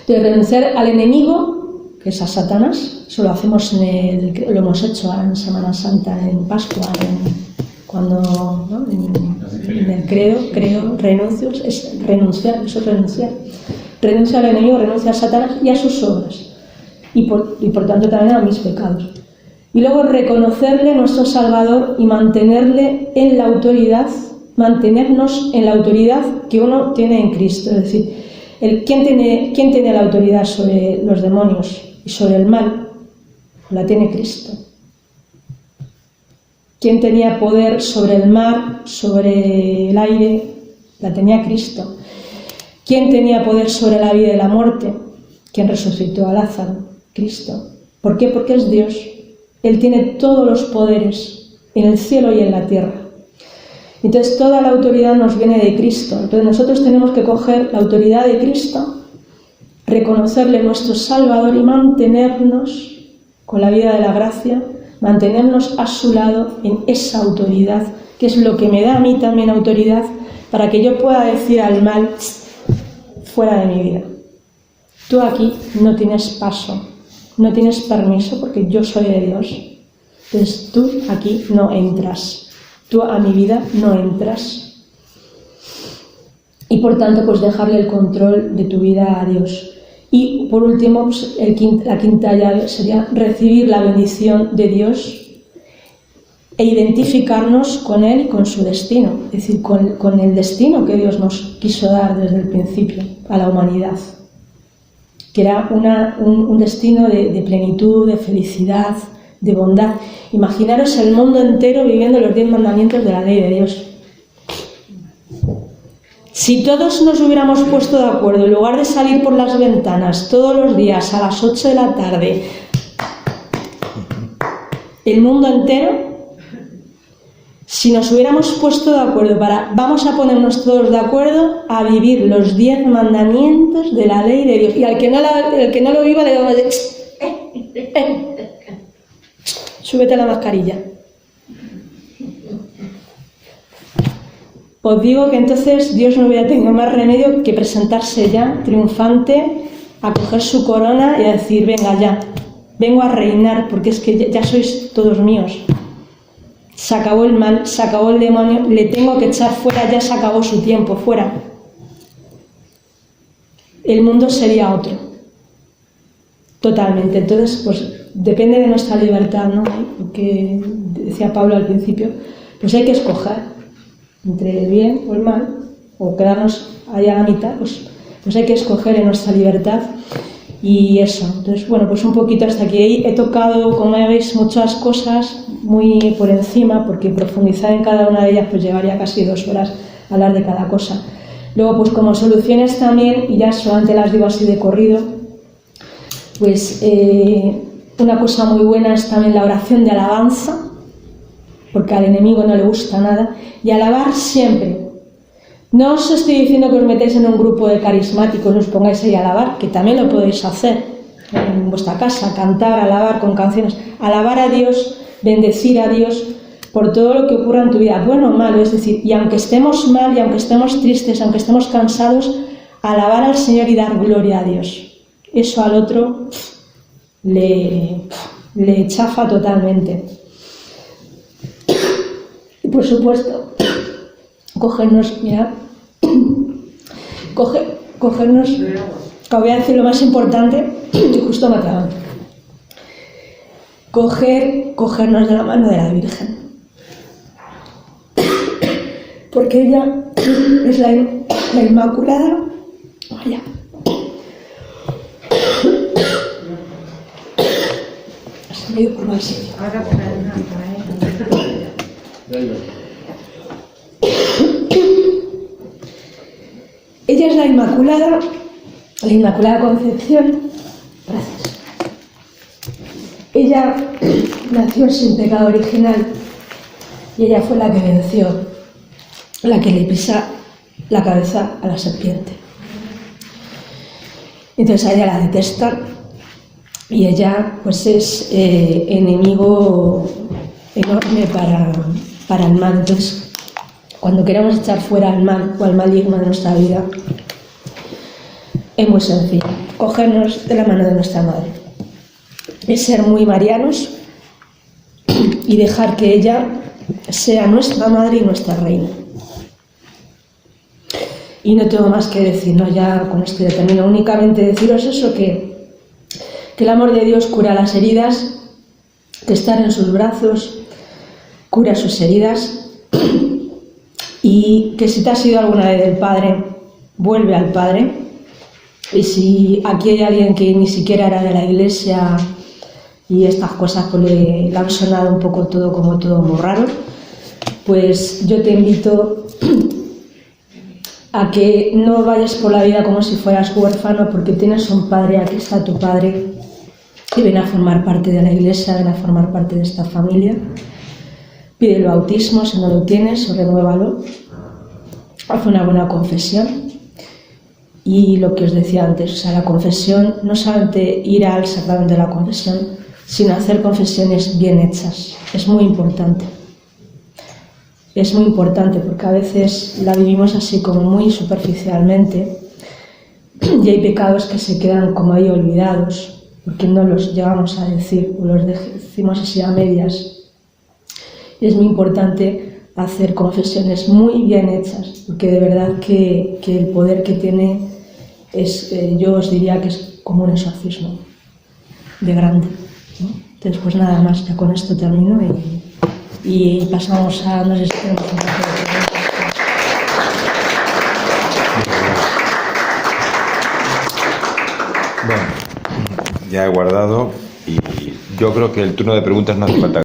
De renunciar al enemigo, que es a Satanás. Eso lo hacemos lo hemos hecho en Semana Santa, en Pascua, cuando, ¿no? en el creo, renuncio, es renunciar, eso es renunciar. Renuncia al enemigo, renuncia a Satanás y a sus obras. Y por tanto también a mis pecados. Y luego reconocerle nuestro Salvador y mantenerle en la autoridad, mantenernos en la autoridad que uno tiene en Cristo. Es decir, ¿quién tiene la autoridad sobre los demonios y sobre el mal? La tiene Cristo. ¿Quién tenía poder sobre el mar, sobre el aire? La tenía Cristo. ¿Quién tenía poder sobre la vida y la muerte? ¿Quién resucitó a Lázaro? Cristo. ¿Por qué? Porque es Dios. Él tiene todos los poderes en el cielo y en la tierra. Entonces toda la autoridad nos viene de Cristo. Entonces nosotros tenemos que coger la autoridad de Cristo, reconocerle nuestro Salvador y mantenernos con la vida de la gracia, mantenernos a su lado en esa autoridad, que es lo que me da a mí también autoridad para que yo pueda decir al mal, fuera de mi vida. Tú aquí no tienes paso, no tienes permiso porque yo soy de Dios. Entonces tú aquí no entras. Tú a mi vida no entras. Y por tanto, pues dejarle el control de tu vida a Dios. Y por último, pues, la quinta llave sería recibir la bendición de Dios e identificarnos con Él y con su destino. Es decir, con el destino que Dios nos quiso dar desde el principio a la humanidad. Que era un destino de plenitud, de felicidad, de bondad. Imaginaros el mundo entero viviendo los 10 mandamientos de la ley de Dios. Si todos nos hubiéramos puesto de acuerdo, en lugar de salir por las ventanas todos los días a las 8 de la tarde, el mundo entero, si nos hubiéramos puesto de acuerdo vamos a ponernos todos de acuerdo a vivir los 10 mandamientos de la ley de Dios. Y al que no lo viva le vamos a decir, súbete la mascarilla. os digo que entonces Dios no hubiera tenido más remedio que presentarse ya triunfante a coger su corona y a decir, venga ya, vengo a reinar porque es que ya sois todos míos. Se acabó el mal, se acabó el demonio, le tengo que echar fuera, ya se acabó su tiempo, fuera. El mundo sería otro, totalmente. Entonces, pues depende de nuestra libertad, ¿no? Porque decía Pablo al principio, pues hay que escoger entre el bien o el mal, o quedarnos ahí a la mitad, pues hay que escoger en nuestra libertad. Y eso, entonces, bueno, pues un poquito hasta aquí. He tocado, como veis, muchas cosas muy por encima, porque profundizar en cada una de ellas pues llevaría casi 2 horas a hablar de cada cosa. Luego, pues como soluciones también, y ya solamente las digo así de corrido, pues una cosa muy buena es también la oración de alabanza, porque al enemigo no le gusta nada, y alabar siempre. No os estoy diciendo que os metáis en un grupo de carismáticos y os pongáis ahí a alabar, que también lo podéis hacer en vuestra casa, cantar, alabar con canciones, alabar a Dios, bendecir a Dios por todo lo que ocurra en tu vida, bueno o malo, es decir, y aunque estemos mal, y aunque estemos tristes, aunque estemos cansados, alabar al Señor y dar gloria a Dios. Eso al otro le chafa totalmente. Y por supuesto, cogernos, mirad, cogernos, que voy a decir lo más importante, y justo me acaban. Cogernos de la mano de la Virgen. Porque ella es la Inmaculada. Vaya. Se me dio por mal sitio. Ella es la Inmaculada Concepción. Gracias. Ella nació sin pecado original y ella fue la que venció, la que le pisa la cabeza a la serpiente. Entonces a ella la detestan y ella pues es enemigo enorme para el mal. Entonces, cuando queremos echar fuera al mal o al maligno de nuestra vida, es muy sencillo, cogernos de la mano de nuestra madre. Es ser muy marianos y dejar que ella sea nuestra madre y nuestra reina. Y no tengo más que decir, ¿no? Ya con esto ya termino. Únicamente deciros eso, que el amor de Dios cura las heridas, que estar en sus brazos cura sus heridas, y que si te has ido alguna vez del Padre, vuelve al Padre. Y si aquí hay alguien que ni siquiera era de la Iglesia y estas cosas pues le han sonado un poco todo muy raro, pues yo te invito a que no vayas por la vida como si fueras huérfano, porque tienes un Padre, aquí está tu Padre, y ven a formar parte de la Iglesia, ven a formar parte de esta familia. Pide el bautismo si no lo tienes, o renuévalo. Haz una buena confesión. Y lo que os decía antes, o sea, la confesión, no solamente ir al sacramento de la confesión, sino hacer confesiones bien hechas. Es muy importante. Es muy importante porque a veces la vivimos así como muy superficialmente y hay pecados que se quedan como ahí olvidados porque no los llevamos a decir o los decimos así a medias. Y es muy importante hacer confesiones muy bien hechas, porque de verdad que el poder que tiene es, yo os diría que es como un exorcismo de grande, ¿no? Entonces, pues nada más, ya con esto termino y pasamos a, no sé si tenemos un rato de preguntas. Bueno, ya he guardado y yo creo que el turno de preguntas no hace falta.